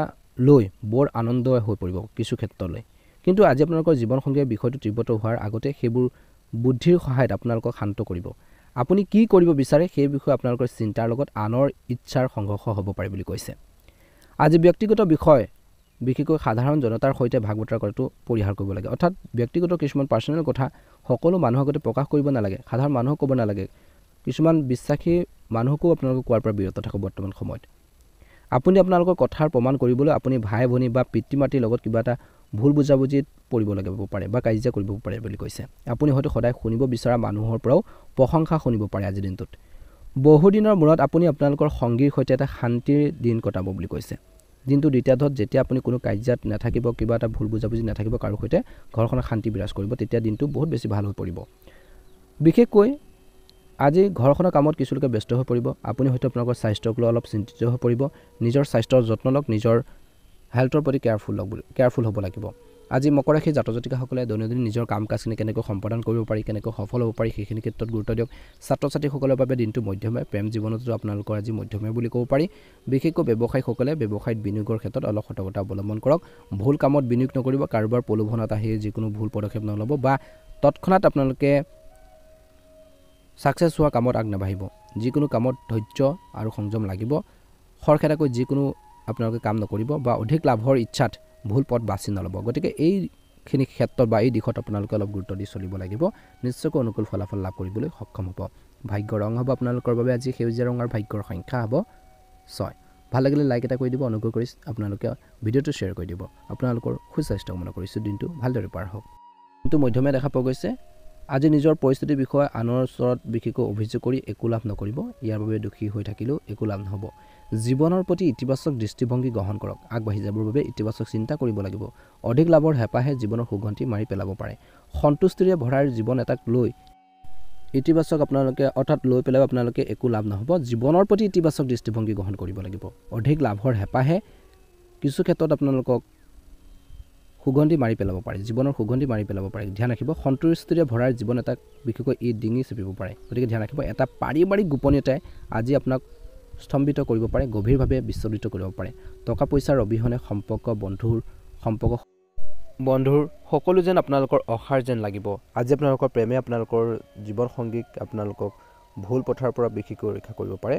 লৈ বৰ আনন্দ হৈ পৰিব কিছু ক্ষেত্ৰলৈ, কিন্তু আজি আপোনালোকৰ জীৱনসংগীৰ বিষয়টো তীব্ৰতৰ হোৱাৰ আগতে সেইবোৰ বুদ্ধিৰ সহায়ত আপোনালোকক শান্ত কৰিব। আপুনি কি কৰিব বিচাৰে সেই বিষয়ে আপোনালোকৰ চিন্তাৰ লগত আনৰ ইচ্ছাৰ সংঘৰ্ষ হ'ব পাৰে বুলি কৈছে। আজি ব্যক্তিগত বিষয় বিশেষকৈ সাধাৰণ জনতাৰ সৈতে ভাগ বতৰা কৰাটো পৰিহাৰ কৰিব লাগে। অৰ্থাৎ ব্যক্তিগত কিছুমান পাৰ্চনেল কথা সকলো মানুহৰ আগতে প্ৰকাশ কৰিব নালাগে, সাধাৰণ মানুহক ক'ব নালাগে। কিছুমান বিশ্বাসী মানুহকো আপোনালোকে কোৱাৰ পৰা বিৰত থাকক বৰ্তমান সময়ত। আপুনি আপোনালোকৰ কথাৰ প্ৰমাণ কৰিবলৈ আপুনি ভাই ভনী বা পিতৃ মাতৃৰ লগত কিবা এটা ভুল বুজাবুজিত পৰিব লাগিব পাৰে বা কাজিয়া কৰিব পাৰে বুলি কৈছে। আপুনি হয়তো সদায় শুনিব বিচৰা মানুহৰ পৰাও প্ৰশংসা শুনিব পাৰে আজিৰ দিনটোত। বহুদিনৰ মূৰত আপুনি আপোনালোকৰ সংগীৰ সৈতে এটা শান্তিৰ দিন কটাব বুলি কৈছে। দিনটো দ্বিতীয়াৰ্ধত যেতিয়া আপুনি কোনো কাজিয়াত নাথাকিব, কিবা এটা ভুল বুজাবুজি নাথাকিব কাৰো সৈতে, ঘৰখনত শান্তি বিৰাজ কৰিব, তেতিয়া দিনটো বহুত বেছি ভাল হৈ পৰিব। বিশেষকৈ আজি ঘৰখনৰ কামত কিছু লোকে ব্যস্ত হৈ পৰিব। আপুনি হয়তো আপোনালোকৰ স্বাস্থ্যক লৈ অলপ চিন্তিত হৈ পৰিব। নিজৰ স্বাস্থ্যৰ যত্ন লওক, নিজৰ হেল্থৰ প্ৰতি কেয়াৰফুল হ'ব লাগিব। আজি মকৰ ৰাশিৰ জাতক জাতিকাসকলে দৈনন্দিন নিজৰ কাম কাজখিনি কেনেকৈ সম্পাদন কৰিব পাৰি, কেনেকৈ সফল হ'ব পাৰি সেইখিনি ক্ষেত্ৰত গুৰুত্ব দিয়ক। ছাত্ৰ ছাত্ৰীসকলৰ বাবে দিনটো মধ্যমীয়া, প্ৰেম জীৱনতো আপোনালোকৰ আজি মধ্যমীয়া বুলি ক'ব পাৰি। বিশেষকৈ ব্যৱসায়ীসকলে ব্যৱসায়ত বিনিয়োগৰ ক্ষেত্ৰত অলপ সতৰ্কতা অৱলম্বন কৰক। ভুল কামত বিনিয়োগ নকৰিব, কাৰোবাৰ প্ৰলোভনত আহি যিকোনো ভুল পদক্ষেপ নল'ব বা তৎক্ষণাত আপোনালোকে ছাকচেছ হোৱা কামত আগ নাবাঢ়িব। যিকোনো কামত ধৈৰ্য আৰু সংযম লাগিব। খৰখেদাকৈ যিকোনো আপোনালোকে কাম নকৰিব বা অধিক লাভৰ ইচ্ছাত ভুল পথ বাছি নল'ব। গতিকে এইখিনি ক্ষেত্ৰত বা এই দিশত আপোনালোকে অলপ গুৰুত্ব দি চলিব লাগিব। নিশ্চয়কৈ অনুকূল ফলাফল লাভ কৰিবলৈ সক্ষম হ'ব। ভাগ্য ৰং হ'ব আপোনালোকৰ বাবে আজি সেউজীয়া ৰং আৰু ভাগ্যৰ সংখ্যা হ'ব 6। ভাল লাগিলে লাইক এটা কৰি দিব, অনুগ্ৰহ কৰি আপোনালোকে ভিডিঅ'টো শ্বেয়াৰ কৰি দিব। আপোনালোকৰ সুস্বাস্থ্য কামনা কৰিছোঁ। দিনটো ভালদৰে পাৰ হওক। দিনটো মধ্যমীয়া দেখা পোৱা গৈছে। আজি নিজৰ পৰিস্থিতিৰ বিষয়ে আনৰ ওচৰত বিশেষকৈ অভিযোগ কৰি একো লাভ নকৰিব। ইয়াৰ বাবে দোষী হৈ থাকিলেও একো লাভ নহ'ব। জীৱনৰ প্ৰতি ইতিবাচক দৃষ্টিভংগী গ্ৰহণ কৰক। আগবাঢ়ি যাবৰ বাবে ইতিবাচক চিন্তা কৰিব লাগিব। অধিক লাভৰ হেঁপাহে জীৱনৰ সুগন্ধি মাৰি পেলাব পাৰে। সন্তুষ্টিৰে ভৰাৰ জীৱন এটাক লৈ ইতিবাচক আপোনালোকে অৰ্থাৎ লৈ পেলাই আপোনালোকে একো লাভ নহ'ব। জীৱনৰ প্ৰতি ইতিবাচক দৃষ্টিভংগী গ্ৰহণ কৰিব লাগিব। অধিক লাভৰ হেঁপাহে কিছু ক্ষেত্ৰত আপোনালোকক সুগন্ধি মাৰি পেলাব পাৰে, জীৱনৰ সুগন্ধি মাৰি পেলাব পাৰে। ধ্যান ৰাখিব। সন্তুষ্টিৰে ভৰাৰ জীৱন এটাক বিশেষকৈ ডিঙি চেপিব পাৰে। গতিকে ধ্যান ৰাখিব। এটা পাৰিবাৰিক গোপনীয়তাই আজি আপোনাক স্তম্ভিত কৰিব পাৰে, গভীৰভাৱে বিচলিত কৰিব পাৰে। টকা পইচাৰ অবিহনে বন্ধুৰ সকলো যেন আপোনালোকৰ অসাৰ যেন লাগিব। আজি আপোনালোকৰ প্ৰেমে আপোনালোকৰ জীৱনসংগীক আপোনালোকক ভুল পথাৰৰ পৰা বিশেষকৈ ৰক্ষা কৰিব পাৰে,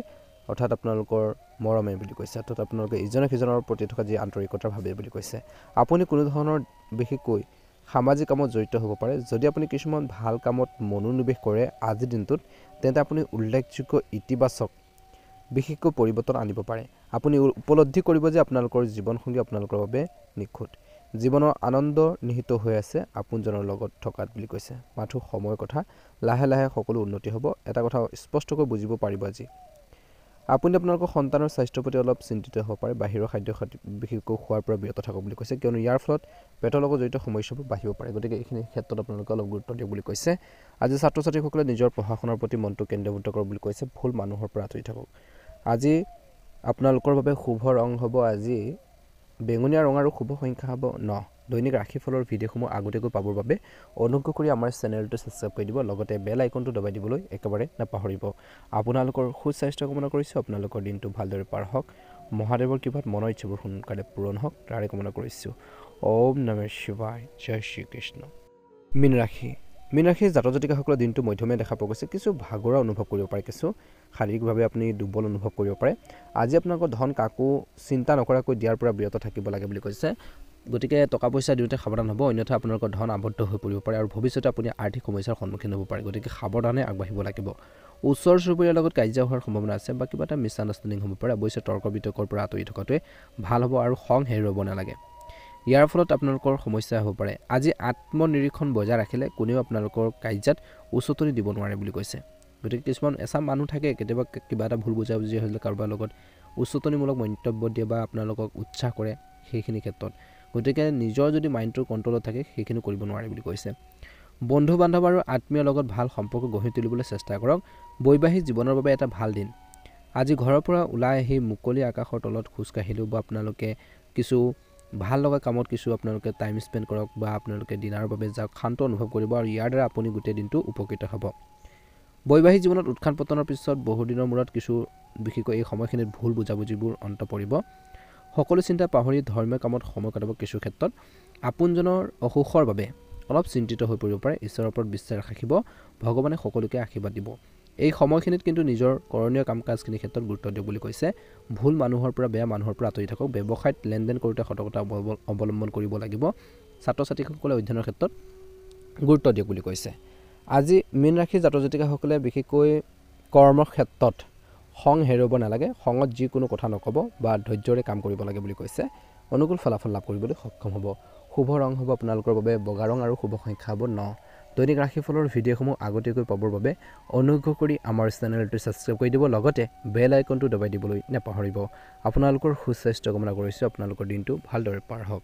অৰ্থাৎ আপোনালোকৰ মৰমে বুলি কৈছে, অৰ্থাৎ আপোনালোকে ইজনে সিজনৰ প্ৰতি থকা যি আন্তৰিকতাৰ ভাৱে বুলি কৈছে। আপুনি কোনো ধৰণৰ বিশেষকৈ সামাজিক কামত জড়িত হ'ব পাৰে। যদি আপুনি কিছুমান ভাল কামত মনোনিৱেশ কৰে আজিৰ দিনটোত, তেন্তে আপুনি উল্লেখযোগ্য ইতিবাচক বিশেষকৈ পৰিৱৰ্তন আনিব পাৰে। আপুনি উপলব্ধি কৰিব যে আপোনালোকৰ জীৱনসংগী আপোনালোকৰ বাবে নিখুঁত। জীৱনৰ আনন্দ নিহিত হৈ আছে আপোনজনৰ লগত থকাত বুলি কৈছে। মাথো সময়ৰ কথা, লাহে লাহে সকলো উন্নতি হ'ব। এটা কথা স্পষ্টকৈ বুজিব পাৰিব আজি। আপুনি আপোনালোকৰ সন্তানৰ স্বাস্থ্যৰ প্ৰতি অলপ চিন্তিত হ'ব পাৰে। বাহিৰৰ খাদ্য বিশেষকৈ খোৱাৰ পৰা বিৰত থাকক বুলি কৈছে, কিয়নো ইয়াৰ ফলত পেটৰ লগত জড়িত সমস্যাবোৰ বাঢ়িব পাৰে। গতিকে এইখিনি ক্ষেত্ৰত আপোনালোকে অলপ গুৰুত্ব দিয়ক বুলি কৈছে। আজি ছাত্ৰ ছাত্ৰীসকলে নিজৰ পঢ়া শুনাৰ প্ৰতি মনটো কেন্দ্ৰীভূত কৰক বুলি কৈছে। ভুল মানুহৰ পৰা আঁতৰি থাকক। আজি আপোনালোকৰ বাবে শুভ ৰং হ'ব আজি বেঙুনীয়া ৰং আৰু শুভ সংখ্যা হ'ব 9। দৈনিক ৰাশিফলৰ ভিডিঅ'সমূহ আগতীয়াকৈ পাবৰ বাবে অনুগ্ৰহ কৰি আমাৰ চেনেলটো ছাবস্ক্ৰাইব কৰি দিব, লগতে বেল আইকনটো দবাই দিবলৈ একেবাৰে নাপাহৰিব। আপোনালোকৰ সুস্বাস্থ্য কামনা কৰিছোঁ। আপোনালোকৰ দিনটো ভালদৰে পাৰ হওক। মহাদেৱৰ কৃপাত মনৰ ইচ্ছাবোৰ সোনকালে পূৰণ হওক তাৰে কামনা কৰিছোঁ। ওম নমঃ শিৱায়, জয় শ্ৰীকৃষ্ণ। মীন ৰাশিৰ জাতক জাতিকাসকলৰ দিনটো মধ্যমীয়া দেখা পোৱা গৈছে। কিছু ভাগৰুৱা অনুভৱ কৰিব পাৰে, কিছু শাৰীৰিকভাৱে আপুনি দুৰ্বল অনুভৱ কৰিব পাৰে। আজি আপোনালোকৰ ধন কাকো চিন্তা নকৰাকৈ দিয়াৰ পৰা বিৰত থাকিব লাগে বুলি কৈছে। গতিকে টকা পইচা দিওঁতে সাৱধান হ'ব, অন্যথা আপোনালোকৰ ধন আবদ্ধ হৈ পৰিব পাৰে আৰু ভৱিষ্যতে আপুনি আৰ্থিক সমস্যাৰ সন্মুখীন হ'ব পাৰে। গতিকে সাৱধানে আগবাঢ়িব লাগিব। ওচৰ চুবুৰীয়াৰ লগত কাজিয়া হোৱাৰ সম্ভাৱনা আছে বা কিবা এটা মিছআণ্ডাৰষ্টেণ্ডিং হ'ব পাৰে। অৱশ্যে তৰ্ক বিতৰ্কৰ পৰা আঁতৰি থকাটোৱে ভাল হ'ব আৰু খং হেৰুৱাব নালাগে। ইয়াৰ ফলত আপোনালোকৰ সমস্যা হ'ব পাৰে। আজি আত্মনিৰীক্ষণ বজাই ৰাখিলে কোনেও আপোনালোকৰ কাৰ্যত উচতনি দিব নোৱাৰে বুলি কৈছে। গতিকে কিছুমান এচাম মানুহ থাকে, কেতিয়াবা কিবা এটা ভুল বুজাবুজি হ'লে কাৰোবাৰ লগত উচতনিমূলক মন্তব্য দিয়ে বা আপোনালোকক উৎসাহ কৰে সেইখিনি ক্ষেত্ৰত। গতিকে নিজৰ যদি মাইণ্ডটো কণ্ট্ৰলত থাকে সেইখিনি কৰিব নোৱাৰে বুলি কৈছে। বন্ধু বান্ধৱ আৰু আত্মীয়ৰ লগত ভাল সম্পৰ্ক গঢ়ি তুলিবলৈ চেষ্টা কৰক। বৈবাহিক জীৱনৰ বাবে এটা ভাল দিন। আজি ঘৰৰ পৰা ওলাই আহি মুকলি আকাশৰ তলত খোজকাঢ়িলেও বা আপোনালোকে কিছু ভাল লগা কামত কিছু আপোনালোকে টাইম স্পেণ্ড কৰক বা আপোনালোকে ডিনাৰৰ বাবে যাওক, শান্ত অনুভৱ কৰিব আৰু ইয়াৰ দ্বাৰা আপুনি গোটেই দিনটো উপকৃত হ'ব। বৈবাহিক জীৱনত উত্থান পতনৰ পিছত বহুদিনৰ মূৰত কিছু বিশেষকৈ এই সময়খিনিত ভুল বুজাবুজিবোৰ অন্ত পৰিব। সকলো চিন্তা পাহৰি ধৰ্মীয় কামত সময় কটাব। কিছু ক্ষেত্ৰত আপোনজনৰ অসুখৰ বাবে অলপ চিন্তিত হৈ পৰিব পাৰে। ঈশ্বৰৰ ওপৰত বিশ্বাস ৰাখিব, ভগৱানে সকলোকে আশীৰ্বাদ দিব। এই সময়খিনিত কিন্তু নিজৰ কৰণীয় কাম কাজখিনিৰ ক্ষেত্ৰত গুৰুত্ব দিয়ক বুলি কৈছে। ভুল মানুহৰ পৰা বেয়া মানুহৰ পৰা আঁতৰি থাকক। ব্যৱসায়ত লেনদেন কৰোঁতে সতৰ্কতা অৱলম্বন কৰিব লাগিব। ছাত্ৰ ছাত্ৰীসকলে অধ্যয়নৰ ক্ষেত্ৰত গুৰুত্ব দিয়ক বুলি কৈছে। আজি মীন ৰাশিৰ জাতক জাতিকাসকলে বিশেষকৈ কৰ্মৰ ক্ষেত্ৰত খং হেৰুৱাব নালাগে। খঙত যিকোনো কথা নক'ব বা ধৈৰ্যৰে কাম কৰিব লাগে বুলি কৈছে। অনুকূল ফলাফল লাভ কৰিবলৈ সক্ষম হ'ব। শুভ ৰং হ'ব আপোনালোকৰ বাবে বগা ৰং আৰু শুভ সংখ্যা হ'ব 9। দৈনিক ৰাশিফলৰ ভিডিঅ'সমূহ আগতীয়াকৈ পাবৰ বাবে অনুগ্ৰহ কৰি আমাৰ চেনেলটো ছাবস্ক্ৰাইব কৰি দিব, লগতে বেল আইকনটো দবাই দিবলৈ নাপাহৰিব। আপোনালোকৰ সুস্বাস্থ্য কামনা কৰিছোঁ। আপোনালোকৰ দিনটো ভালদৰে পাৰ হওক।